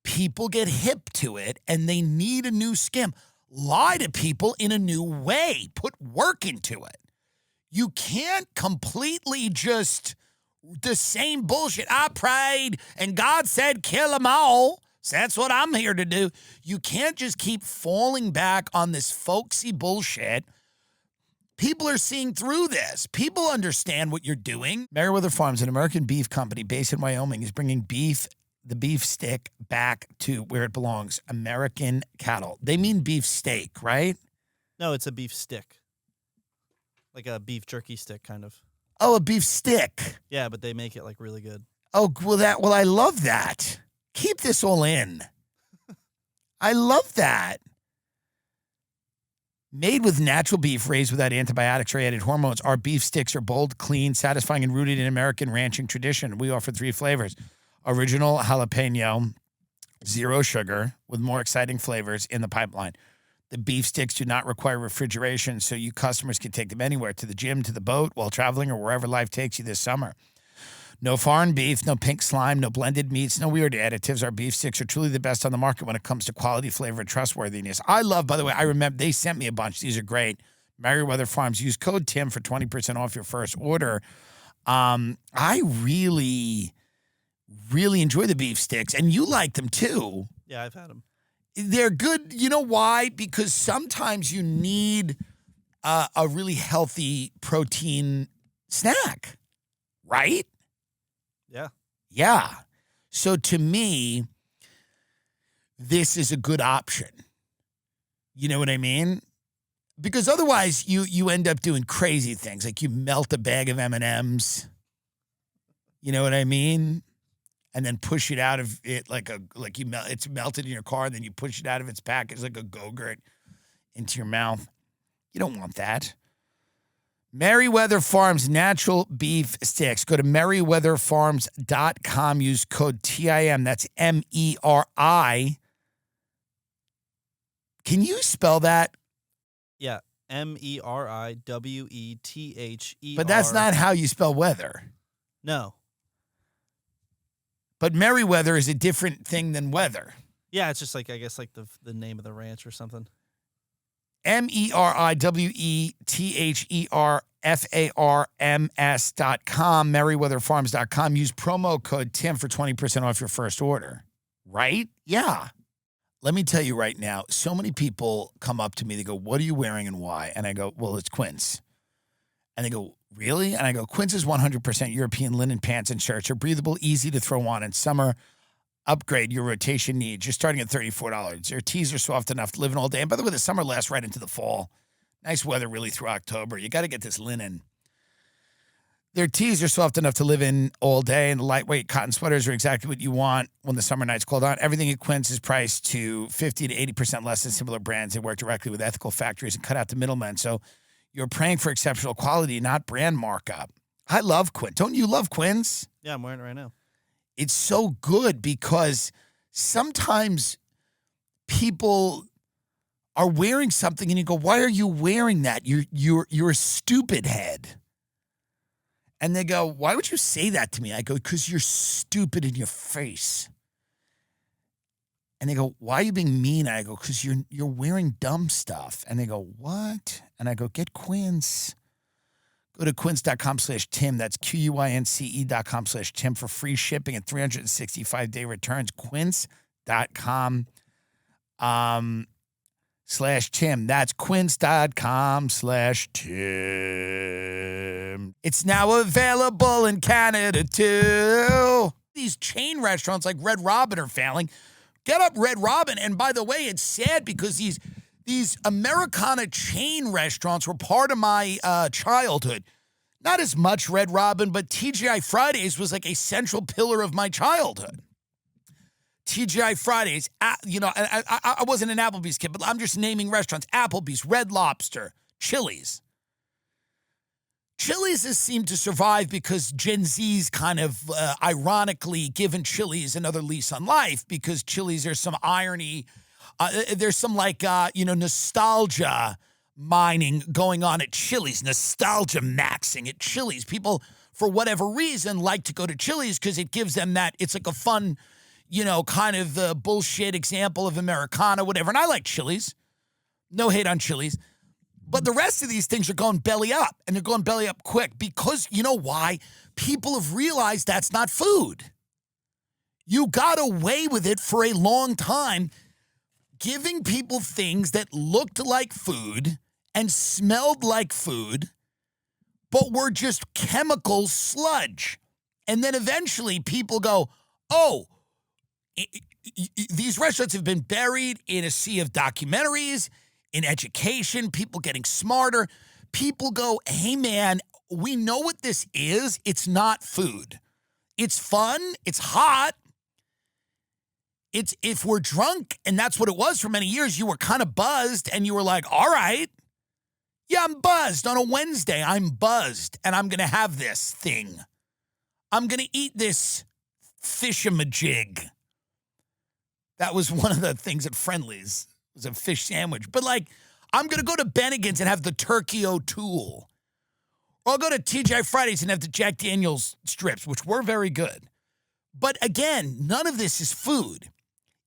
People get hip to it and they need a new scam. Lie to people in a new way. Put work into it. You can't completely just the same bullshit. I prayed and God said kill them all. So that's what I'm here to do. You can't just keep falling back on this folksy bullshit. People are seeing through this. People understand what you're doing. Meriwether Farms, an American beef company based in Wyoming, is bringing the beef stick back to where it belongs, American cattle. They mean beef steak, right? No, it's a beef stick. Like a beef jerky stick, kind of. Oh, a beef stick. Yeah, but they make it like really good. Oh, well, I love that. Keep this all in. I love that. Made with natural beef raised without antibiotics or added hormones, our beef sticks are bold, clean, satisfying, and rooted in American ranching tradition. We offer 3 flavors: original jalapeno, Zero sugar with more exciting flavors in the pipeline. The beef sticks do not require refrigeration, so you customers can take them anywhere, to the gym, to the boat, while traveling, or wherever life takes you this summer. No foreign beef, no pink slime, no blended meats, no weird additives. Our beef sticks are truly the best on the market when it comes to quality, flavor, and trustworthiness. I love, by the way, I remember they sent me a bunch. These are great. Meriwether Farms. Use code TIM for 20% off your first order. I really, really enjoy the beef sticks, and you like them too. Yeah, I've had them. They're good. You know why? Because sometimes you need a really healthy protein snack, right? Yeah. Yeah. So to me, this is a good option. You know what I mean? Because otherwise you end up doing crazy things. Like you melt a bag of M&Ms. You know what I mean? And then push it out of it it's melted in your car, and then you push it out of its package like a Go-Gurt into your mouth. You don't want that. Meriwether Farms natural beef sticks. Go to meriwetherfarms.com. Use code TIM. That's MERI. Can you spell that? Yeah, MERIWETHER. But that's not how you spell weather. No. But Meriwether is a different thing than weather. Yeah, it's just like, I guess, like the name of the ranch or something. MERIWETHERFARMS.com, meriwetherfarms.com. Use promo code TIM for 20% off your first order. Right? Yeah. Let me tell you right now, so many people come up to me, they go, what are you wearing and why? And I go, well, it's Quince. And they go, really? And I go, Quince is 100% European linen pants and shirts. Are breathable, easy to throw on in summer. Upgrade your rotation needs. You're starting at $34. Your tees are soft enough to live in all day. And by the way, the summer lasts right into the fall. Nice weather really through October. You got to get this linen. Their tees are soft enough to live in all day, and the lightweight cotton sweaters are exactly what you want when the summer nights cold on. Everything at Quince is priced to 50 to 80% less than similar brands. They work directly with ethical factories and cut out the middlemen. So you're praying for exceptional quality, not brand markup. I love Quince. Don't you love Quince? Yeah, I'm wearing it right now. It's so good because sometimes people are wearing something and you go, why are you wearing that? You're a stupid head. And they go, why would you say that to me? I go, because you're stupid in your face. And they go, why are you being mean? I go, because you're wearing dumb stuff. And they go, what? And I go, get Quince. Go to quince.com/Tim. That's QUINCE.com/Tim for free shipping and 365-day returns. Quince.com/Tim. That's quince.com/Tim. It's now available in Canada, too. These chain restaurants like Red Robin are failing. Get up, Red Robin. And by the way, it's sad because these Americana chain restaurants were part of my childhood. Not as much Red Robin, but TGI Fridays was like a central pillar of my childhood. TGI Fridays, I wasn't an Applebee's kid, but I'm just naming restaurants. Applebee's, Red Lobster, Chili's. Chili's has seemed to survive because Gen Z's kind of ironically given Chili's another lease on life because Chili's, there's some irony. There's some nostalgia mining going on at Chili's, nostalgia maxing at Chili's. People, for whatever reason, like to go to Chili's because it gives them that, it's like a fun, kind of bullshit example of Americana, whatever. And I like Chili's. No hate on Chili's. But the rest of these things are going belly up, and they're going belly up quick because, you know why? People have realized that's not food. You got away with it for a long time, giving people things that looked like food and smelled like food, but were just chemical sludge. And then eventually people go, oh, these restaurants have been buried in a sea of documentaries, in education, people getting smarter. People go, hey, man, we know what this is. It's not food. It's fun. It's hot. It's if we're drunk, and that's what it was for many years, you were kind of buzzed, and you were like, all right, yeah, I'm buzzed. On a Wednesday, I'm buzzed, and I'm going to have this thing. I'm going to eat this fish-a-majig. That was one of the things at Friendly's. It was a fish sandwich. But, like, I'm going to go to Bennigan's and have the Turkey O'Toole. Or I'll go to TGI Fridays and have the Jack Daniels strips, which were very good. But, again, none of this is food.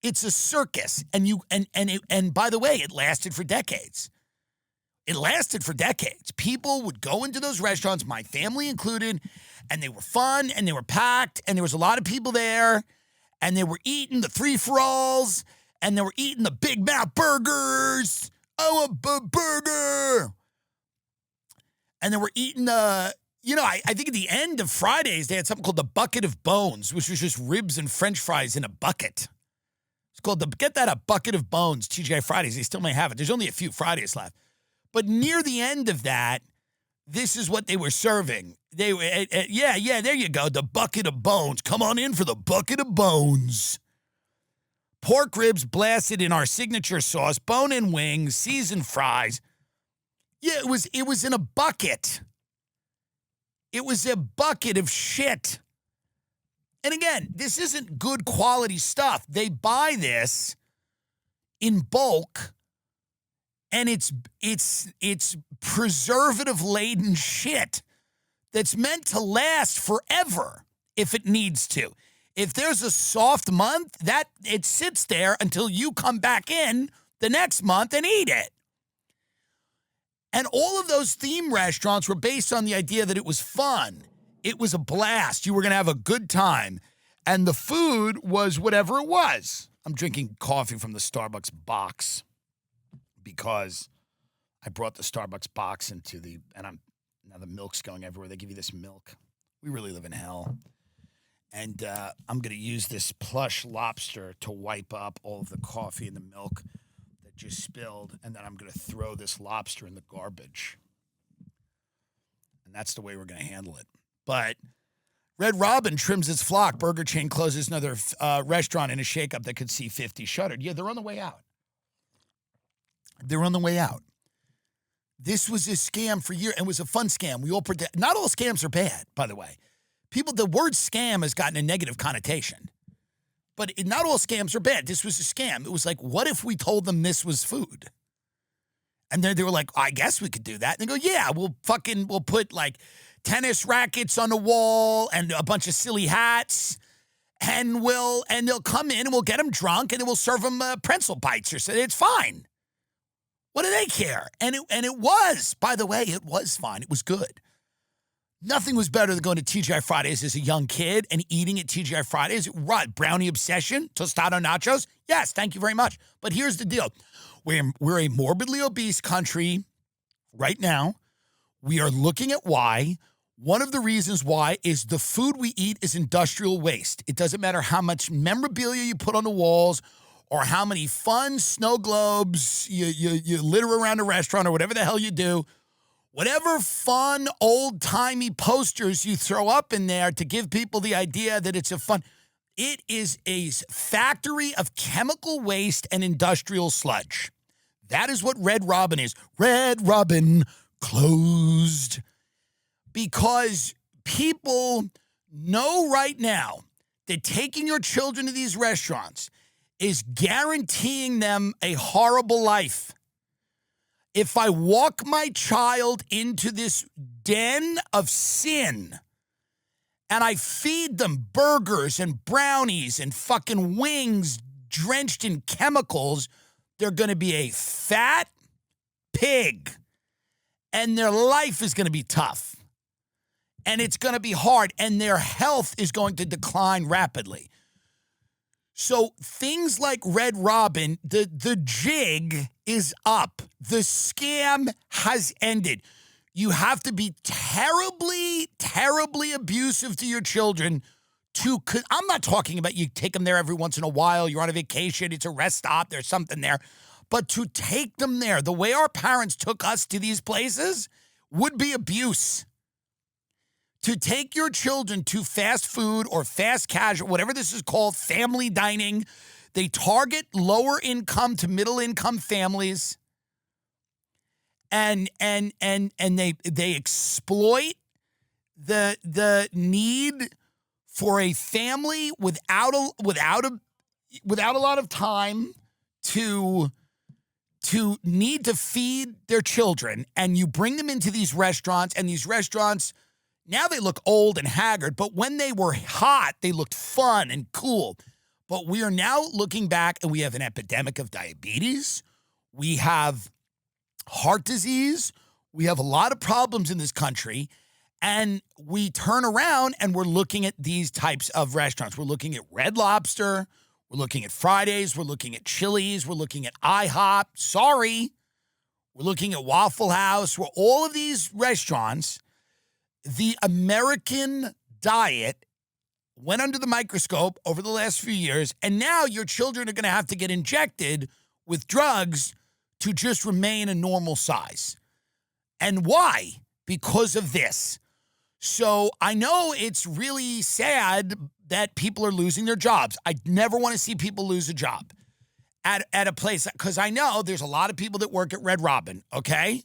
It's a circus. And by the way, it lasted for decades. It lasted for decades. People would go into those restaurants, my family included, and they were fun, and they were packed, and there was a lot of people there, and they were eating the three-for-alls, and they were eating the Big Mouth burgers. Oh, a burger. And they were eating I think at the end of Fridays, they had something called the Bucket of Bones, which was just ribs and French fries in a bucket. It's called get that a Bucket of Bones, TGI Fridays. They still may have it. There's only a few Fridays left. But near the end of that, this is what they were serving. They were, there you go, the Bucket of Bones. Come on in for the Bucket of Bones. Pork ribs blasted in our signature sauce, bone-in wings, seasoned fries. Yeah, it was in a bucket. It was a bucket of shit. And again, this isn't good quality stuff. They buy this in bulk, and it's preservative-laden shit that's meant to last forever if it needs to. If there's a soft month, that it sits there until you come back in the next month and eat it. And all of those theme restaurants were based on the idea that it was fun. It was a blast. You were going to have a good time. And the food was whatever it was. I'm drinking coffee from the Starbucks box because I brought the Starbucks box now the milk's going everywhere. They give you this milk. We really live in hell. And I'm going to use this plush lobster to wipe up all of the coffee and the milk that just spilled. And then I'm going to throw this lobster in the garbage. And that's the way we're going to handle it. But Red Robin trims its flock. Burger chain closes another restaurant in a shakeup that could see 50 shuttered. Yeah, they're on the way out. They're on the way out. This was a scam for years. It was a fun scam. We all not all scams are bad, by the way. The word scam has gotten a negative connotation. But not all scams are bad. This was a scam. It was like, what if we told them this was food? And then they were like, I guess we could do that. And they go, yeah, we'll put like tennis rackets on the wall and a bunch of silly hats. And they'll come in and we'll get them drunk and then we'll serve them pretzel bites or something. It's fine. What do they care? And it was, by the way, it was fine. It was good. Nothing was better than going to TGI Fridays as a young kid and eating at TGI Fridays. Right, brownie obsession, tostado nachos. Yes, thank you very much. But here's the deal. We're a morbidly obese country right now. We are looking at why. One of the reasons why is the food we eat is industrial waste. It doesn't matter how much memorabilia you put on the walls or how many fun snow globes you litter around a restaurant or whatever the hell you do. Whatever fun, old-timey posters you throw up in there to give people the idea that it's it is a factory of chemical waste and industrial sludge. That is what Red Robin is. Red Robin closed. Because people know right now that taking your children to these restaurants is guaranteeing them a horrible life. If I walk my child into this den of sin and I feed them burgers and brownies and fucking wings drenched in chemicals, they're going to be a fat pig and their life is going to be tough and it's going to be hard and their health is going to decline rapidly. So things like Red Robin, the jig is up. The scam has ended. You have to be terribly, terribly abusive to your children I'm not talking about you take them there every once in a while. You're on a vacation. It's a rest stop. There's something there. But to take them there, the way our parents took us to these places would be abuse. To take your children to fast food or fast casual, whatever this is called, family dining, they target lower income to middle income families, and they exploit the need for a family without a without a lot of time to need to feed their children, and you bring them into these restaurants, and these restaurants, now they look old and haggard, but when they were hot, they looked fun and cool. But we are now looking back, and we have an epidemic of diabetes. We have heart disease. We have a lot of problems in this country. And we turn around and we're looking at these types of restaurants. We're looking at Red Lobster. We're looking at Fridays. We're looking at Chili's. We're looking at IHOP. Sorry. We're looking at Waffle House. We're all of these restaurants. The American diet went under the microscope over the last few years, and now your children are going to have to get injected with drugs to just remain a normal size. And why? Because of this. So I know it's really sad that people are losing their jobs. I never want to see people lose a job at a place, because I know there's a lot of people that work at Red Robin, okay?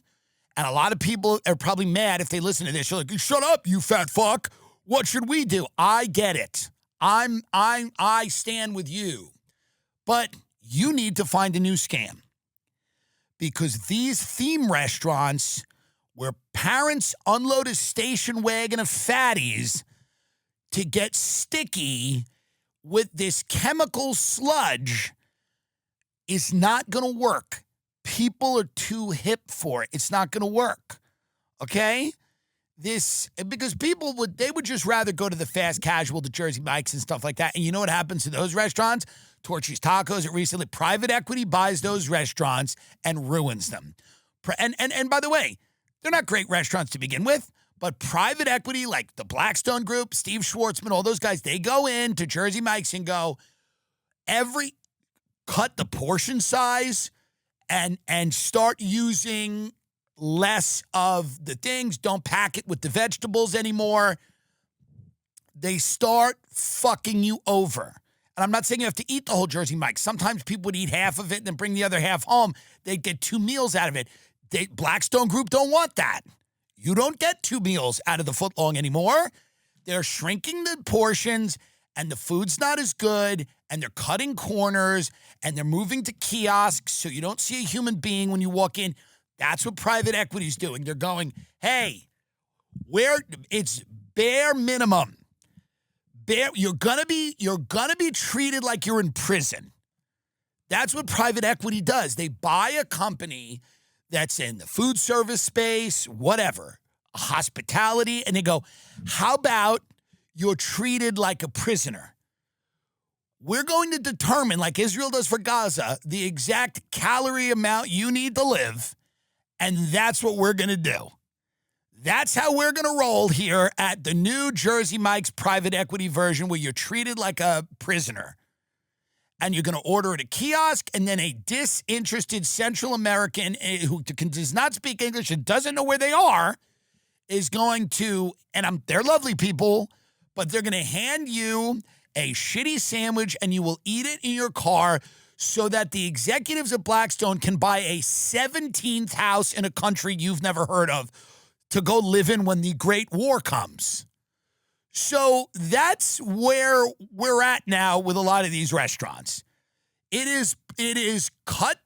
And a lot of people are probably mad if they listen to this. You're like, shut up, you fat fuck. What should we do? I get it. I stand with you. But you need to find a new scam. Because these theme restaurants where parents unload a station wagon of fatties to get sticky with this chemical sludge is not going to work. People are too hip for it. It's not going to work. Okay? Because people would just rather go to the fast casual, the Jersey Mike's and stuff like that. And you know what happens to those restaurants? Torchy's Tacos, it recently, private equity buys those restaurants and ruins them. And by the way, they're not great restaurants to begin with, but private equity like the Blackstone Group, Steve Schwartzman, all those guys, they go into Jersey Mike's and go, cut the portion size and start using less of the things. Don't pack it with the vegetables anymore. They start fucking you over. And I'm not saying you have to eat the whole Jersey Mike's. Sometimes people would eat half of it and then bring the other half home. They'd get 2 meals out of it. Blackstone Group don't want that. You don't get 2 meals out of the footlong anymore. They're shrinking the portions, and the food's not as good, and they're cutting corners, and they're moving to kiosks so you don't see a human being when you walk in. That's what private equity's doing. They're going, hey, it's bare minimum. You're gonna be treated like you're in prison. That's what private equity does. They buy a company that's in the food service space, whatever, hospitality, and they go, how about you're treated like a prisoner? We're going to determine, like Israel does for Gaza, the exact calorie amount you need to live, and that's what we're going to do. That's how we're going to roll here at the new Jersey Mike's private equity version, where you're treated like a prisoner. And you're going to order at a kiosk, and then a disinterested Central American who does not speak English and doesn't know where they are is going to, and they're lovely people, but they're going to hand you a shitty sandwich, and you will eat it in your car so that the executives of Blackstone can buy a 17th house in a country you've never heard of to go live in when the Great War comes. So that's where we're at now with a lot of these restaurants. It is cut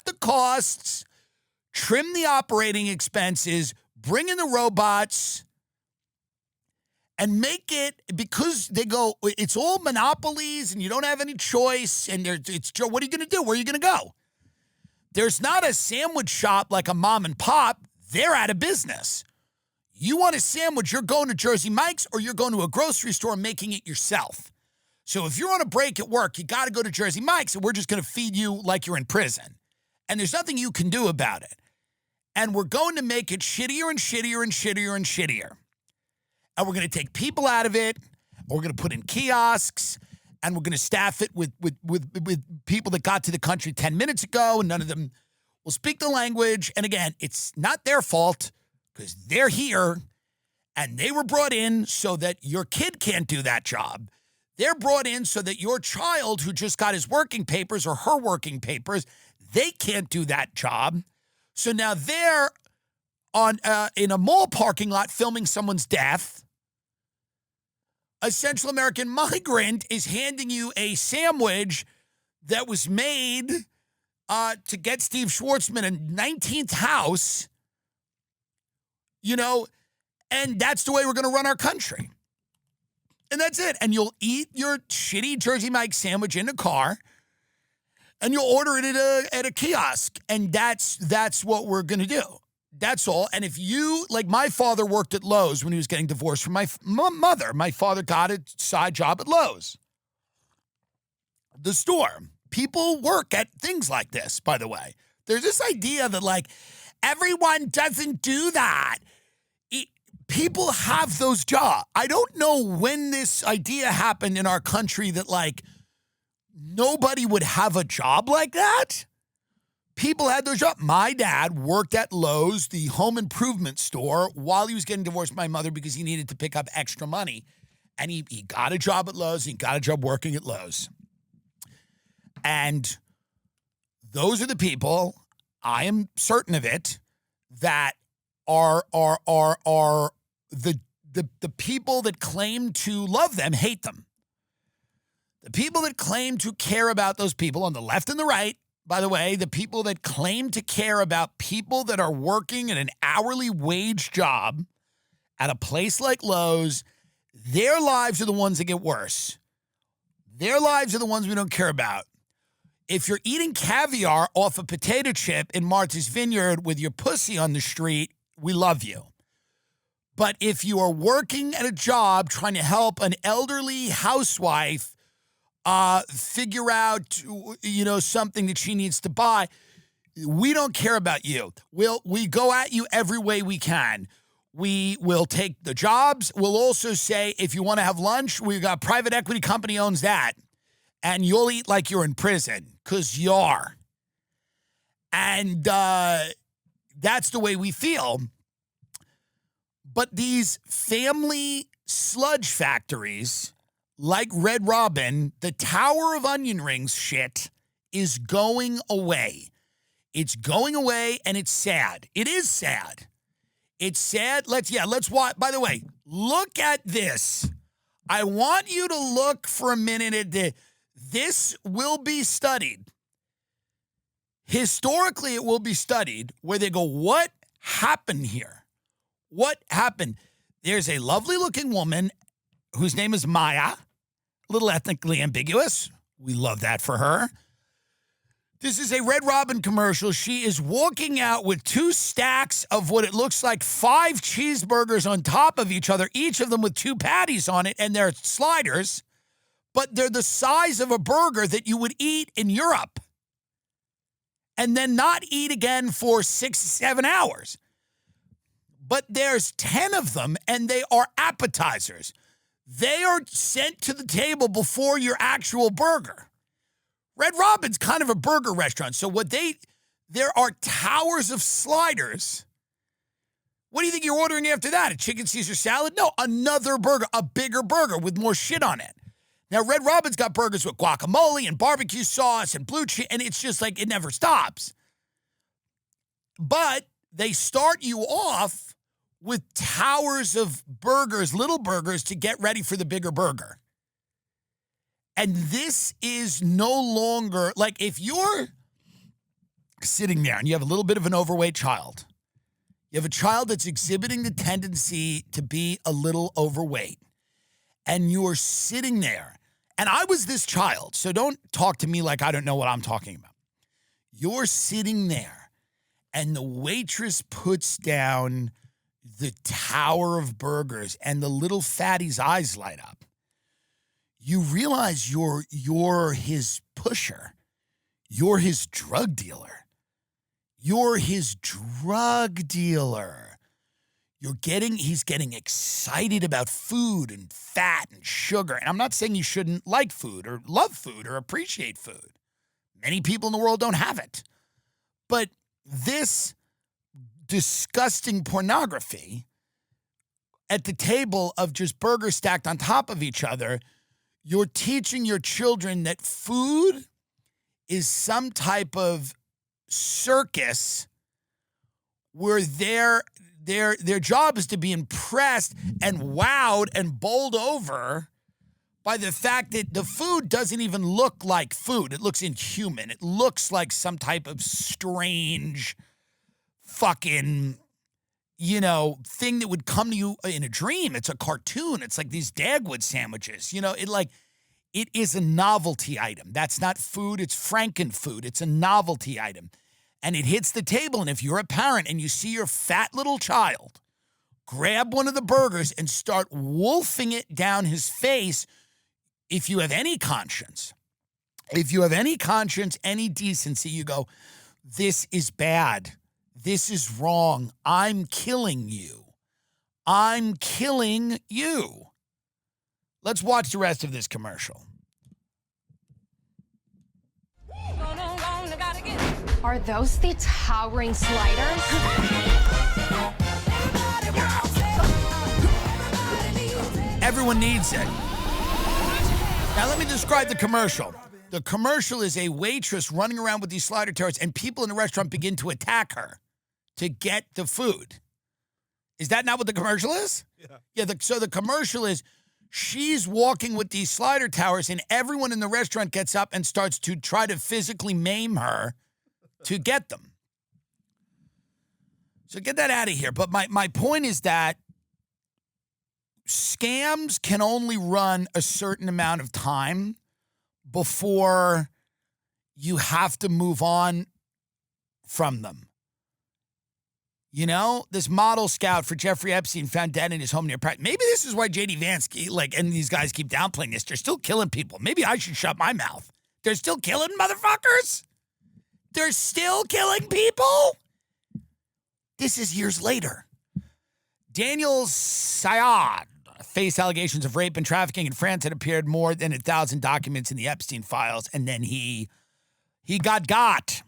the costs, trim the operating expenses, bring in the robots, and make it, because they go, it's all monopolies and you don't have any choice, and what are you going to do? Where are you going to go? There's not a sandwich shop like a mom and pop. They're out of business. You want a sandwich, you're going to Jersey Mike's, or you're going to a grocery store and making it yourself. So if you're on a break at work, you got to go to Jersey Mike's, and we're just going to feed you like you're in prison. And there's nothing you can do about it. And we're going to make it shittier and shittier and shittier and shittier. And we're going to take people out of it, or we're going to put in kiosks, and we're going to staff it with people that got to the country 10 minutes ago, and none of them will speak the language. And again, it's not their fault, because they're here, and they were brought in so that your kid can't do that job. They're brought in so that your child who just got his working papers or her working papers, they can't do that job. So now they're in a mall parking lot filming someone's death. A Central American migrant is handing you a sandwich that was made to get Steve Schwartzman a 19th house, and that's the way we're going to run our country. And that's it. And you'll eat your shitty Jersey Mike sandwich in a car, and you'll order it at a kiosk. And that's what we're going to do. That's all. And if you, like my father worked at Lowe's when he was getting divorced from my mother. My father got a side job at Lowe's, the store. People work at things like this, by the way. There's this idea that, like, everyone doesn't do that. People have those jobs. I don't know when this idea happened in our country that, like, nobody would have a job like that. People had those jobs. My dad worked at Lowe's, the home improvement store, while he was getting divorced from my mother because he needed to pick up extra money. And he got a job at Lowe's. He got a job working at Lowe's. And those are the people, I am certain of it, that are the people that claim to love them hate them. The people that claim to care about those people on the left and the right, by the way, the people that claim to care about people that are working at an hourly wage job at a place like Lowe's, their lives are the ones that get worse. Their lives are the ones we don't care about. If you're eating caviar off a potato chip in Martha's Vineyard with your pussy on the street, we love you. But if you are working at a job trying to help an elderly housewife figure out, something that she needs to buy, we don't care about you. We go at you every way we can. We will take the jobs. We'll also say, if you want to have lunch, we've got a private equity company owns that. And you'll eat like you're in prison, because you are. And that's the way we feel. But these family sludge factories, like Red Robin, the Tower of Onion Rings shit is going away. It's going away, and it's sad. It is sad. It's sad. Let's watch. By the way, look at this. I want you to look for a minute at this. This will be studied. Historically, it will be studied where they go, what happened here? What happened? There's a lovely looking woman whose name is Maya, a little ethnically ambiguous. We love that for her. This is a Red Robin commercial. She is walking out with 2 stacks of what it looks like 5 cheeseburgers on top of each other, each of them with 2 patties on it, and they're sliders, but they're the size of a burger that you would eat in Europe and then not eat again for 6-7 hours. But there's 10 of them, and they are appetizers. They are sent to the table before your actual burger. Red Robin's kind of a burger restaurant. So there are towers of sliders. What do you think you're ordering after that? A chicken Caesar salad? No, another burger, a bigger burger with more shit on it. Now, Red Robin's got burgers with guacamole and barbecue sauce and blue cheese, and it's just like it never stops. But they start you off with towers of burgers, little burgers, to get ready for the bigger burger. And this is no longer, like, if you're sitting there and you have a little bit of an overweight child, you have a child that's exhibiting the tendency to be a little overweight, and you're sitting there, and I was this child, so don't talk to me like I don't know what I'm talking about. You're sitting there, and the waitress puts down the tower of burgers, and the little fatty's eyes light up. You realize you're his pusher. You're his drug dealer. You're his drug dealer. He's getting excited about food and fat and sugar. And I'm not saying you shouldn't like food or love food or appreciate food. Many people in the world don't have it. But this disgusting pornography at the table of just burgers stacked on top of each other, you're teaching your children that food is some type of circus where their job is to be impressed and wowed and bowled over by the fact that the food doesn't even look like food. It looks inhuman. It looks like some type of strange fucking, thing that would come to you in a dream. It's a cartoon. It's like these Dagwood sandwiches. It is a novelty item. That's not food. It's frankenfood. It's a novelty item. And it hits the table. And if you're a parent and you see your fat little child grab one of the burgers and start wolfing it down his face, if you have any conscience, any decency, you go, this is bad. This is wrong. I'm killing you. Let's watch the rest of this commercial. Are those the towering sliders? Everyone needs it. Now, let me describe the commercial. The commercial is a waitress running around with these slider towers, and people in the restaurant begin to attack her to get the food. Is that not what the commercial is? Yeah. So the commercial is she's walking with these slider towers, and everyone in the restaurant gets up and starts to try to physically maim her to get them. So get that out of here. But my point is that scams can only run a certain amount of time before you have to move on from them. This model scout for Jeffrey Epstein found dead in his home near practice. Maybe this is why J.D. Vance, and these guys keep downplaying this. They're still killing people. Maybe I should shut my mouth. They're still killing motherfuckers? They're still killing people? This is years later. Daniel Sayad faced allegations of rape and trafficking in France that appeared more than 1,000 documents in the Epstein files, and then he got.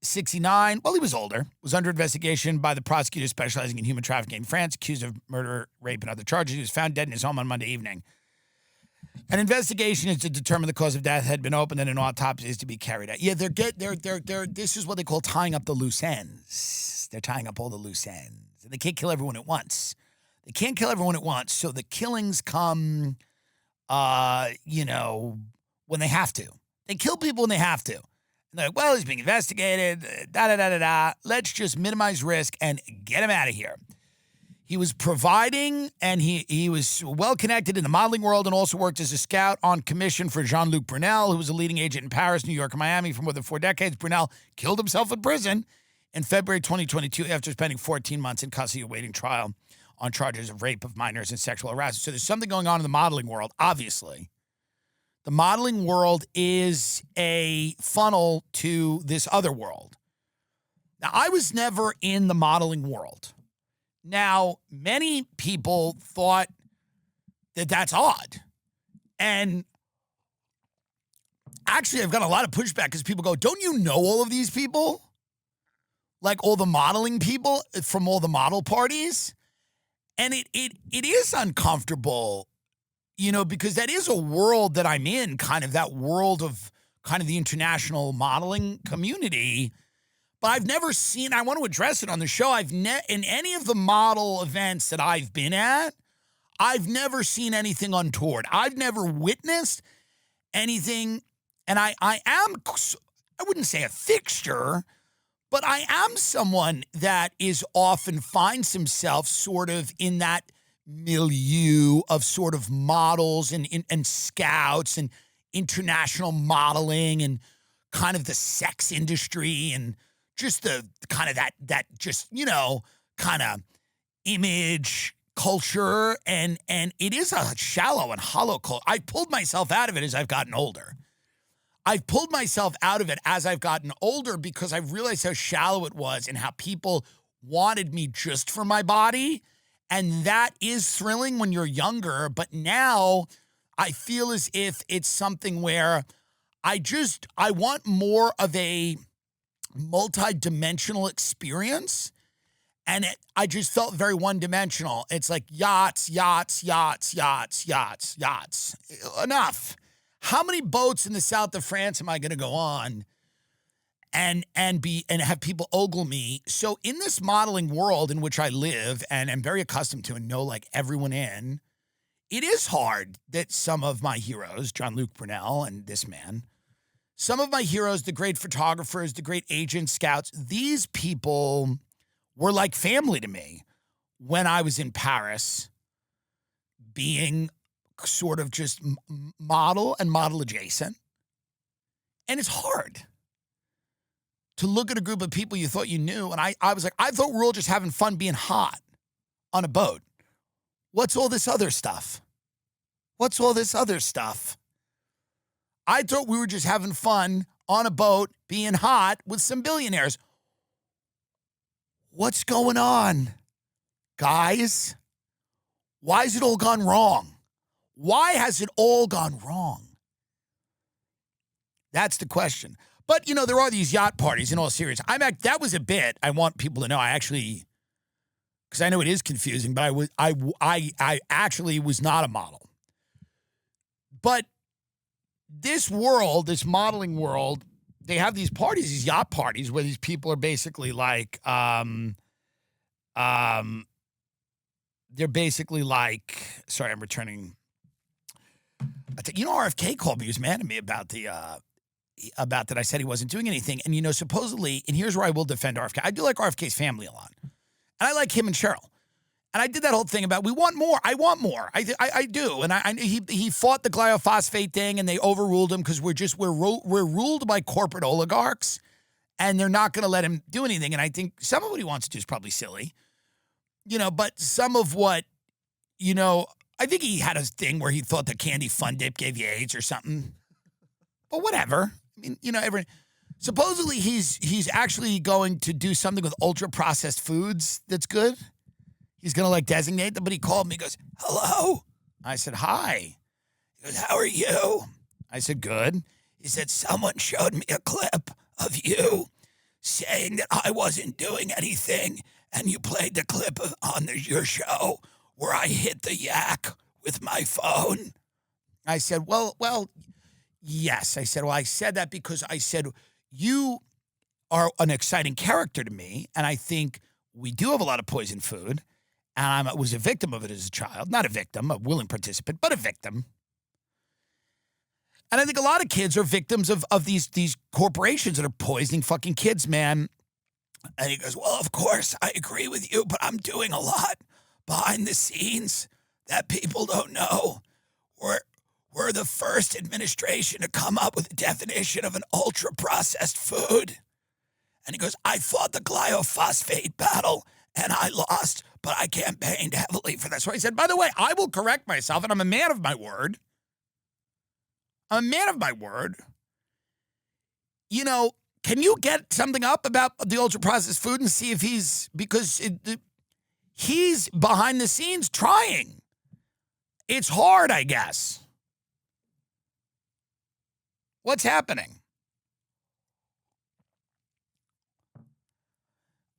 69, well, he was older, was under investigation by the prosecutor specializing in human trafficking in France, accused of murder, rape, and other charges. He was found dead in his home on Monday evening. An investigation is to determine the cause of death had been opened and an autopsy is to be carried out. Yeah, they're this is what they call tying up the loose ends. They're tying up all the loose ends. And they can't kill everyone at once. So the killings come, when they have to. They kill people when they have to. And they're like, well, he's being investigated, da-da-da-da-da. Let's just minimize risk and get him out of here. He was providing, and he was well-connected in the modeling world and also worked as a scout on commission for Jean-Luc Brunel, who was a leading agent in Paris, New York, and Miami for more than 4 decades. Brunel killed himself in prison in February 2022 after spending 14 months in custody awaiting trial on charges of rape of minors and sexual harassment. So there's something going on in the modeling world, obviously. The modeling world is a funnel to this other world. Now, I was never in the modeling world. Now, many people thought that that's odd. And actually, I've got a lot of pushback because people go, don't you know all of these people? Like all the modeling people from all the model parties? And it is uncomfortable, because that is a world that I'm in, kind of that world of kind of the international modeling community. But I've never seen, I want to address it on the show, in any of the model events that I've been at, I've never seen anything untoward. I've never witnessed anything, and I wouldn't say a fixture, but I am someone that often finds himself sort of in that milieu of sort of models and scouts and international modeling and kind of the sex industry and just the kind of that just, kind of image culture. And it is a shallow and hollow culture. I pulled myself out of it as I've gotten older. I've pulled myself out of it as I've gotten older because I've realized how shallow it was and how people wanted me just for my body. And that is thrilling when you're younger. But now I feel as if it's something where I want more of a multi-dimensional experience. And I just felt very one-dimensional. It's like yachts. Enough. How many boats in the south of France am I going to go on and have people ogle me? So in this modeling world in which I live and am very accustomed to and know like everyone in, it is hard that some of my heroes, John Luke Brunel and this man, some of my heroes, the great photographers, the great agents, scouts, these people were like family to me when I was in Paris, being sort of just model and model adjacent. And it's hard to look at a group of people you thought you knew. And I was like, I thought we were all just having fun being hot on a boat. What's all this other stuff? What's all this other stuff? I thought we were just having fun on a boat being hot with some billionaires. What's going on, guys? Why has it all gone wrong? Why has it all gone wrong? That's the question. But, you know, there are these yacht parties in all seriousness. That was a bit. I want people to know. I actually, because I know it is confusing, but I actually was not a model. But this world, this modeling world, they have these parties, these yacht parties, where these people are basically like, they're basically like, sorry, I'm returning. You know, RFK called me. He was mad at me about that. I said he wasn't doing anything. And, you know, supposedly, and here's where I will defend RFK. I do like RFK's family a lot. And I like him and Cheryl. And I did that whole thing about we want more. I want more. I do. And he fought the glyphosate thing, and they overruled him because we're ruled by corporate oligarchs, and they're not going to let him do anything. And I think some of what he wants to do is probably silly, you know. But some of what, you know, I think he had a thing where he thought the candy Fun Dip gave you AIDS or something. But whatever. I mean, you know, supposedly he's actually going to do something with ultra processed foods that's good. He's going to like designate them, but he called me, he goes, hello. I said, hi. He goes, how are you? I said, good. He said, someone showed me a clip of you saying that I wasn't doing anything, and you played the clip on your show where I hit the yak with my phone. I said, well, yes. I said, well, I said that because I said, you are an exciting character to me, and I think we do have a lot of poison food. And I was a victim of it as a child. Not a victim, a willing participant, but a victim. And I think a lot of kids are victims of these corporations that are poisoning fucking kids, man. And he goes, well, of course, I agree with you, but I'm doing a lot behind the scenes that people don't know. We're the first administration to come up with a definition of an ultra-processed food. And he goes, I fought the glyphosate battle, and I lost, but I campaigned heavily for that. So I said, by the way, I will correct myself, and I'm a man of my word. I'm a man of my word. You know, can you get something up about the ultra-processed food and see if he's behind the scenes trying. It's hard, I guess. What's happening?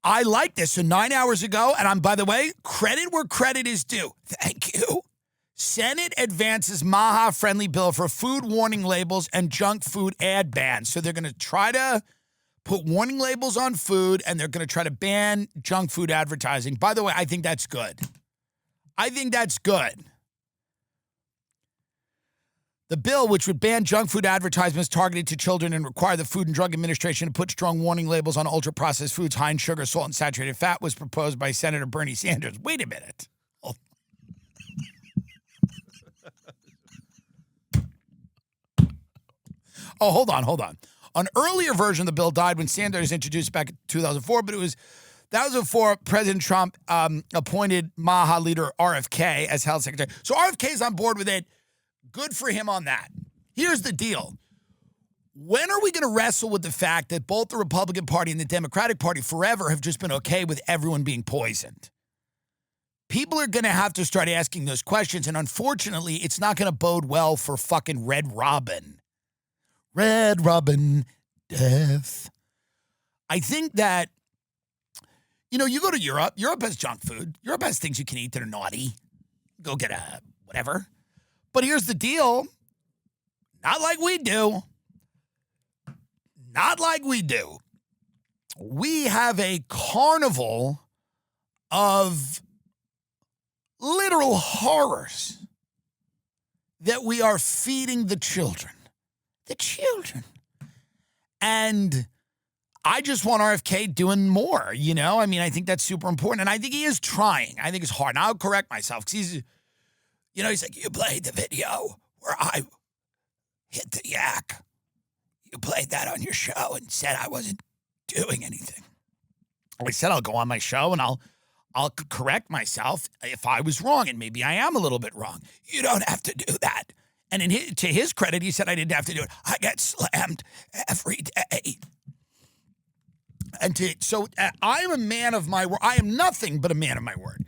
I like this. So 9 hours ago, and I'm, by the way, credit where credit is due. Thank you. Senate advances Maha-friendly bill for food warning labels and junk food ad bans. So they're going to try to put warning labels on food, and they're going to try to ban junk food advertising. By the way, I think that's good. I think that's good. The bill, which would ban junk food advertisements targeted to children and require the Food and Drug Administration to put strong warning labels on ultra-processed foods high in sugar, salt, and saturated fat, was proposed by Senator Bernie Sanders. Wait a minute. Oh, hold on. An earlier version of the bill died when Sanders introduced it back in 2004, but that was before President Trump appointed Maha leader RFK as health secretary. So RFK's on board with it. Good for him on that. Here's the deal. When are we going to wrestle with the fact that both the Republican Party and the Democratic Party forever have just been okay with everyone being poisoned? People are going to have to start asking those questions, and unfortunately, it's not going to bode well for fucking Red Robin. Red Robin death. I think that, you go to Europe. Europe has junk food. Europe has things you can eat that are naughty. Go get a whatever. But here's the deal. Not like we do. Not like we do. We have a carnival of literal horrors. that we are feeding the children. The children. And I just want RFK doing more, you know? I mean, I think that's super important. And I think he is trying. I think it's hard. And I'll correct myself because he's, you know, he's like, you played the video where I hit the yak. You played that on your show and said I wasn't doing anything. I said I'll go on my show and I'll correct myself if I was wrong, and maybe I am a little bit wrong. You don't have to do that. And to his credit, he said I didn't have to do it. I get slammed every day. And I am a man of my word. I am nothing but a man of my word.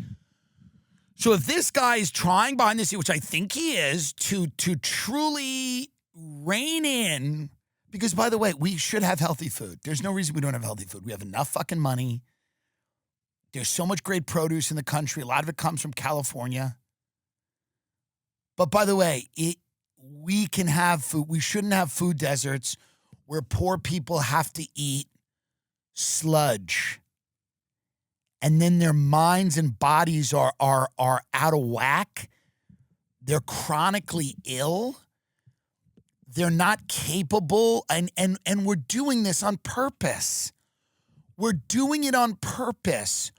So if this guy is trying behind the scenes, which I think he is, to truly rein in, because by the way, we should have healthy food. There's no reason we don't have healthy food. We have enough fucking money. There's so much great produce in the country. A lot of it comes from California. But by the way, we can have food. We shouldn't have food deserts where poor people have to eat sludge. And then their minds and bodies are out of whack. They're chronically ill. They're not capable. And we're doing this on purpose. We're doing it on purpose.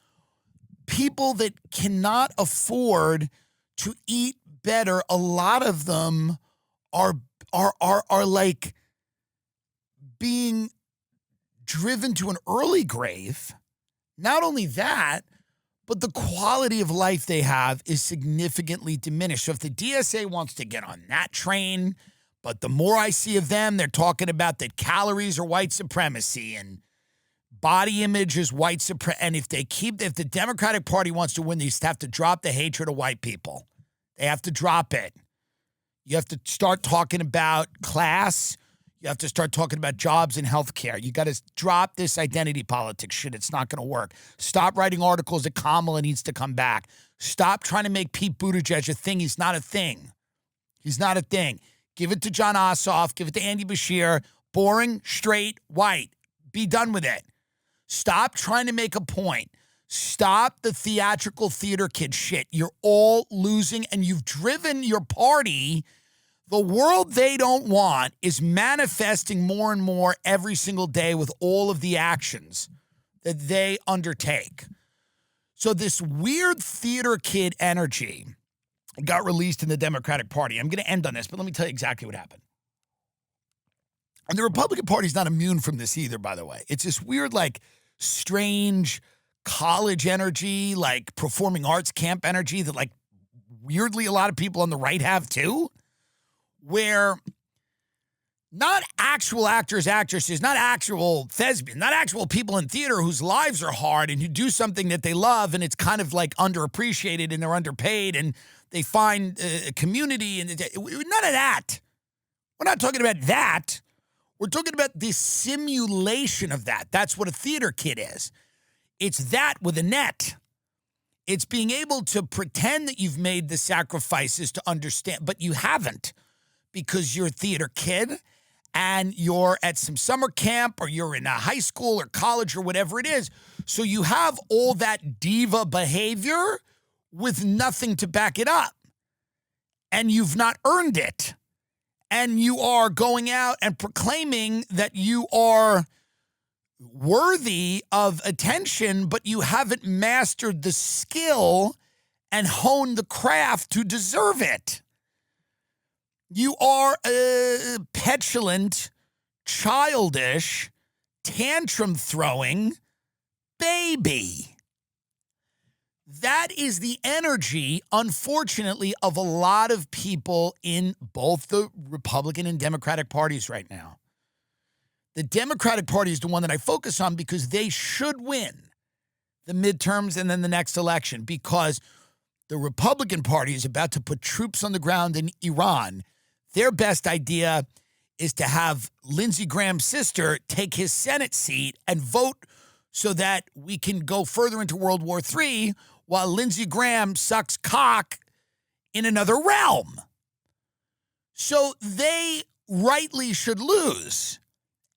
People that cannot afford to eat better, a lot of them are like being driven to an early grave. Not only that, but the quality of life they have is significantly diminished. So if the DSA wants to get on that train, but the more I see of them, they're talking about that calories are white supremacy and body image is white supremacy. And if the Democratic Party wants to win, they just have to drop the hatred of white people. They have to drop it. You have to start talking about class. You have to start talking about jobs and healthcare. You got to drop this identity politics shit. It's not going to work. Stop writing articles that Kamala needs to come back. Stop trying to make Pete Buttigieg a thing. He's not a thing. He's not a thing. Give it to John Ossoff. Give it to Andy Bashir. Boring, straight, white. Be done with it. Stop trying to make a point. Stop the theatrical theater kid shit. You're all losing, and you've driven your party. The world they don't want is manifesting more and more every single day with all of the actions that they undertake. So this weird theater kid energy got released in the Democratic Party. I'm going to end on this, but let me tell you exactly what happened. And the Republican Party's not immune from this either, by the way. It's this weird, like, strange college energy, like performing arts camp energy that, like, weirdly a lot of people on the right have too, where not actual actors, actresses, not actual thespians, not actual people in theater whose lives are hard and who do something that they love and it's kind of like underappreciated and they're underpaid and they find a community and none of that. We're not talking about that. We're talking about the simulation of that. That's what a theater kid is. It's that with a net. It's being able to pretend that you've made the sacrifices to understand, but you haven't because you're a theater kid and you're at some summer camp or you're in a high school or college or whatever it is. So you have all that diva behavior with nothing to back it up. And you've not earned it. And you are going out and proclaiming that you are worthy of attention, but you haven't mastered the skill and honed the craft to deserve it. You are a petulant, childish, tantrum-throwing baby. That is the energy, unfortunately, of a lot of people in both the Republican and Democratic parties right now. The Democratic Party is the one that I focus on because they should win the midterms and then the next election, because the Republican Party is about to put troops on the ground in Iran. Their best idea is to have Lindsey Graham's sister take his Senate seat and vote so that we can go further into World War III while Lindsey Graham sucks cock in another realm. So they rightly should lose.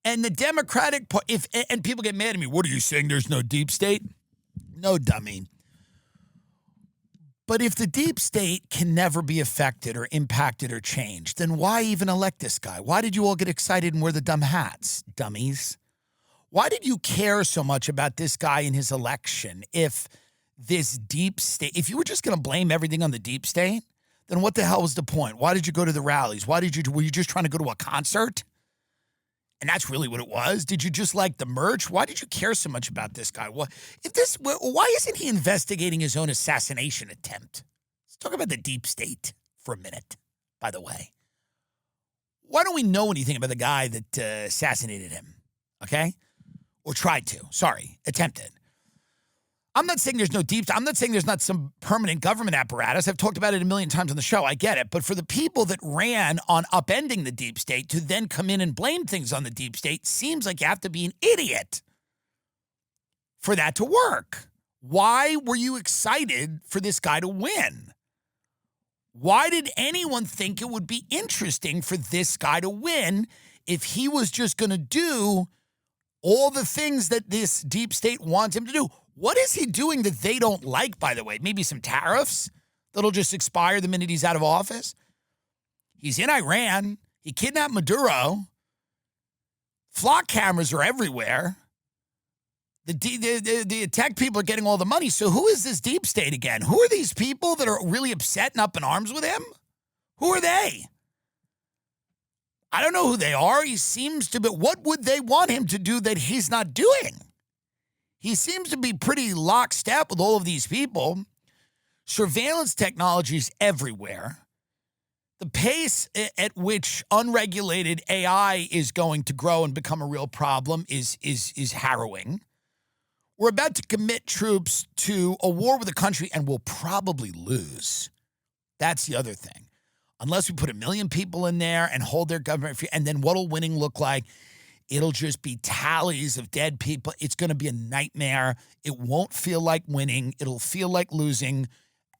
And the Democratic Party, and people get mad at me, what are you saying, there's no deep state? No, dummy. But if the deep state can never be affected or impacted or changed, then why even elect this guy? Why did you all get excited and wear the dumb hats, dummies? Why did you care so much about this guy and his election if this deep state, if you were just going to blame everything on the deep state, then what the hell was the point? Why did you go to the rallies? Were you just trying to go to a concert? And that's really what it was. Did you just like the merch? Why did you care so much about this guy? Why isn't he investigating his own assassination attempt? Let's talk about the deep state for a minute, by the way. Why don't we know anything about the guy that assassinated him? Okay? Or tried to. Sorry, attempted. I'm not saying there's no deep state. I'm not saying there's not some permanent government apparatus. I've talked about it a million times on the show. I get it. But for the people that ran on upending the deep state to then come in and blame things on the deep state, seems like you have to be an idiot for that to work. Why were you excited for this guy to win? Why did anyone think it would be interesting for this guy to win if he was just going to do all the things that this deep state wants him to do? What is he doing that they don't like, by the way? Maybe some tariffs that'll just expire the minute he's out of office? He's in Iran. He kidnapped Maduro. Flock cameras are everywhere. The tech people are getting all the money. So who is this deep state again? Who are these people that are really upset and up in arms with him? Who are they? I don't know who they are. He seems to be. What would they want him to do that he's not doing? He seems to be pretty lockstep with all of these people. Surveillance technology is everywhere. The pace at which unregulated AI is going to grow and become a real problem is harrowing. We're about to commit troops to a war with a country and we'll probably lose. That's the other thing. Unless we put 1 million people in there and hold their government free, and then what'll winning look like? It'll just be tallies of dead people. It's going to be a nightmare. It won't feel like winning. It'll feel like losing,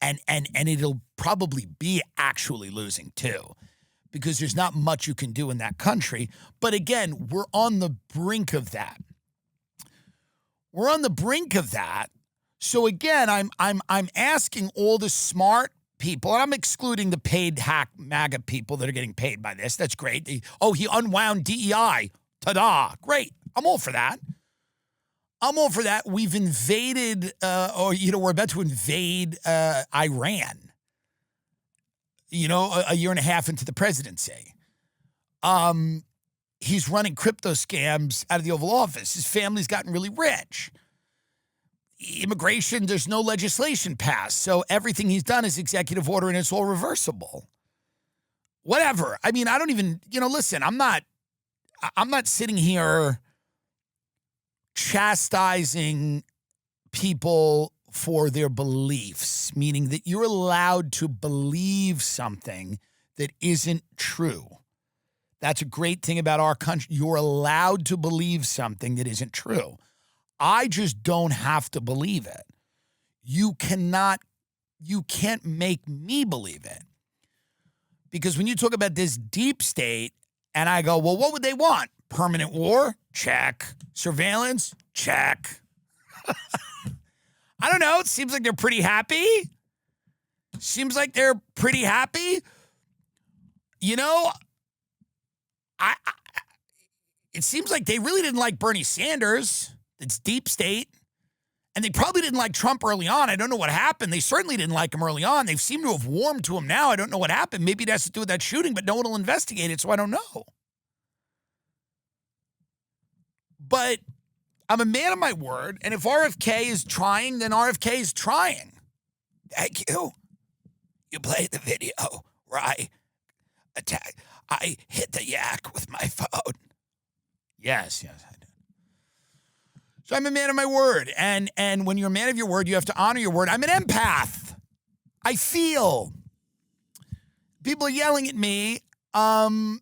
and it'll probably be actually losing too, because there's not much you can do in that country. But again, we're on the brink of that. We're on the brink of that. So again, I'm asking all the smart people, and I'm excluding the paid hack MAGA people that are getting paid by this. That's great. He unwound DEI. Ta-da. Great. I'm all for that. We've invaded, we're about to invade Iran, a year and a half into the presidency. He's running crypto scams out of the Oval Office. His family's gotten really rich. Immigration, there's no legislation passed. So everything he's done is executive order and it's all reversible. Whatever. I mean, I don't even, listen, I'm not sitting here chastising people for their beliefs, meaning that you're allowed to believe something that isn't true. That's a great thing about our country. You're allowed to believe something that isn't true. I just don't have to believe it. You can't make me believe it. Because when you talk about this deep state, and I go, well, what would they want? Permanent war? Check. Surveillance? Check. I don't know. It seems like they're pretty happy. It seems like they really didn't like Bernie Sanders. It's deep state. And they probably didn't like Trump early on. I don't know what happened. They certainly didn't like him early on. They seem to have warmed to him now. I don't know what happened. Maybe it has to do with that shooting, but no one will investigate it, so I don't know. But I'm a man of my word, and if RFK is trying, then RFK is trying. Thank you. You played the video where I hit the yak with my phone. Yes, I did. So I'm a man of my word, and when you're a man of your word, you have to honor your word. I'm an empath. I feel. People are yelling at me, and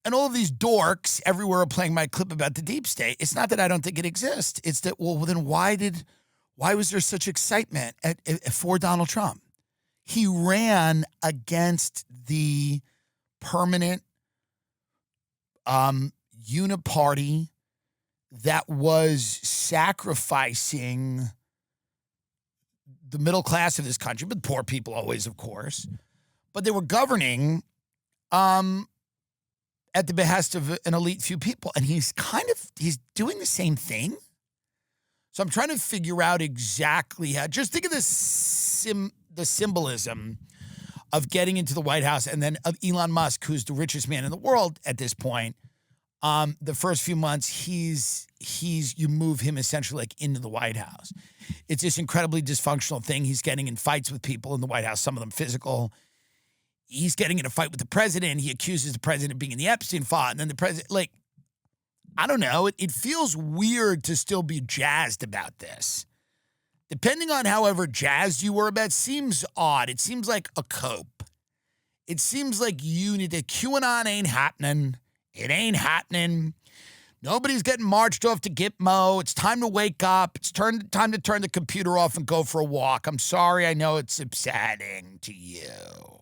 all of these dorks everywhere are playing my clip about the deep state. It's not that I don't think it exists. It's that, well, then why was there such excitement for Donald Trump? He ran against the permanent uniparty that was sacrificing the middle class of this country, but poor people always, of course. But they were governing at the behest of an elite few people. And he's doing the same thing. So I'm trying to figure out exactly how, just think of the symbolism of getting into the White House, and then of Elon Musk, who's the richest man in the world at this point. The first few months, you move him essentially like into the White House. It's this incredibly dysfunctional thing. He's getting in fights with people in the White House, some of them physical. He's getting in a fight with the president. He accuses the president of being in the Epstein file. And then the president, like, I don't know. It feels weird to still be jazzed about this. Depending on however jazzed you were about it, seems odd. It seems like a cope. It seems like QAnon ain't happening. It ain't happening. Nobody's getting marched off to Gitmo. It's time to wake up. It's time to turn the computer off and go for a walk. I'm sorry. I know it's upsetting to you.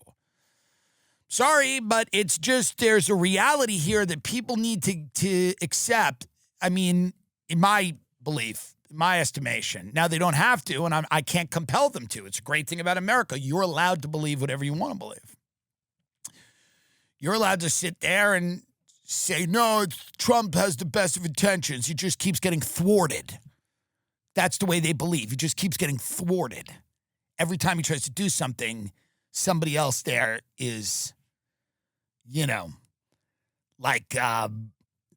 Sorry, but it's just there's a reality here that people need to accept. I mean, in my belief, in my estimation. Now, they don't have to, and I can't compel them to. It's a great thing about America. You're allowed to believe whatever you want to believe. You're allowed to sit there and say, no, Trump has the best of intentions. He just keeps getting thwarted. That's the way they believe. He just keeps getting thwarted. Every time he tries to do something, somebody else there is,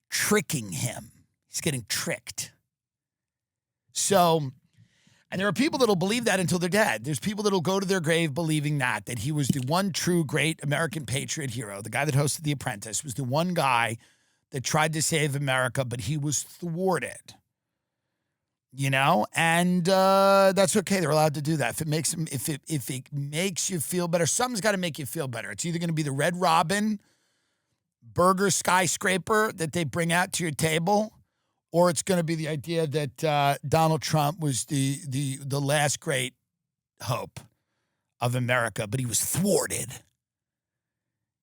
tricking him. He's getting tricked. So, and there are people that'll believe that until they're dead. There's people that'll go to their grave believing that he was the one true great American patriot hero. The guy that hosted The Apprentice was the one guy that tried to save America, but he was thwarted. And that's okay. They're allowed to do that. If it makes you feel better, something's got to make you feel better. It's either going to be the Red Robin burger skyscraper that they bring out to your table, or it's going to be the idea that Donald Trump was the last great hope of America, but he was thwarted.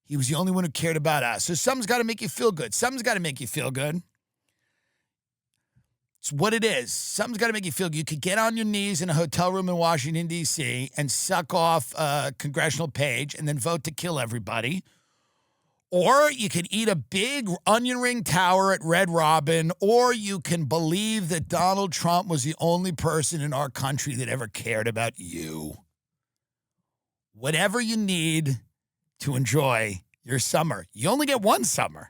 He was the only one who cared about us. So something's got to make you feel good. Something's got to make you feel good. It's what it is. Something's got to make you feel good. You could get on your knees in a hotel room in Washington, D.C. and suck off a congressional page and then vote to kill everybody. Or you can eat a big onion ring tower at Red Robin, or you can believe that Donald Trump was the only person in our country that ever cared about you. Whatever you need to enjoy your summer. You only get one summer.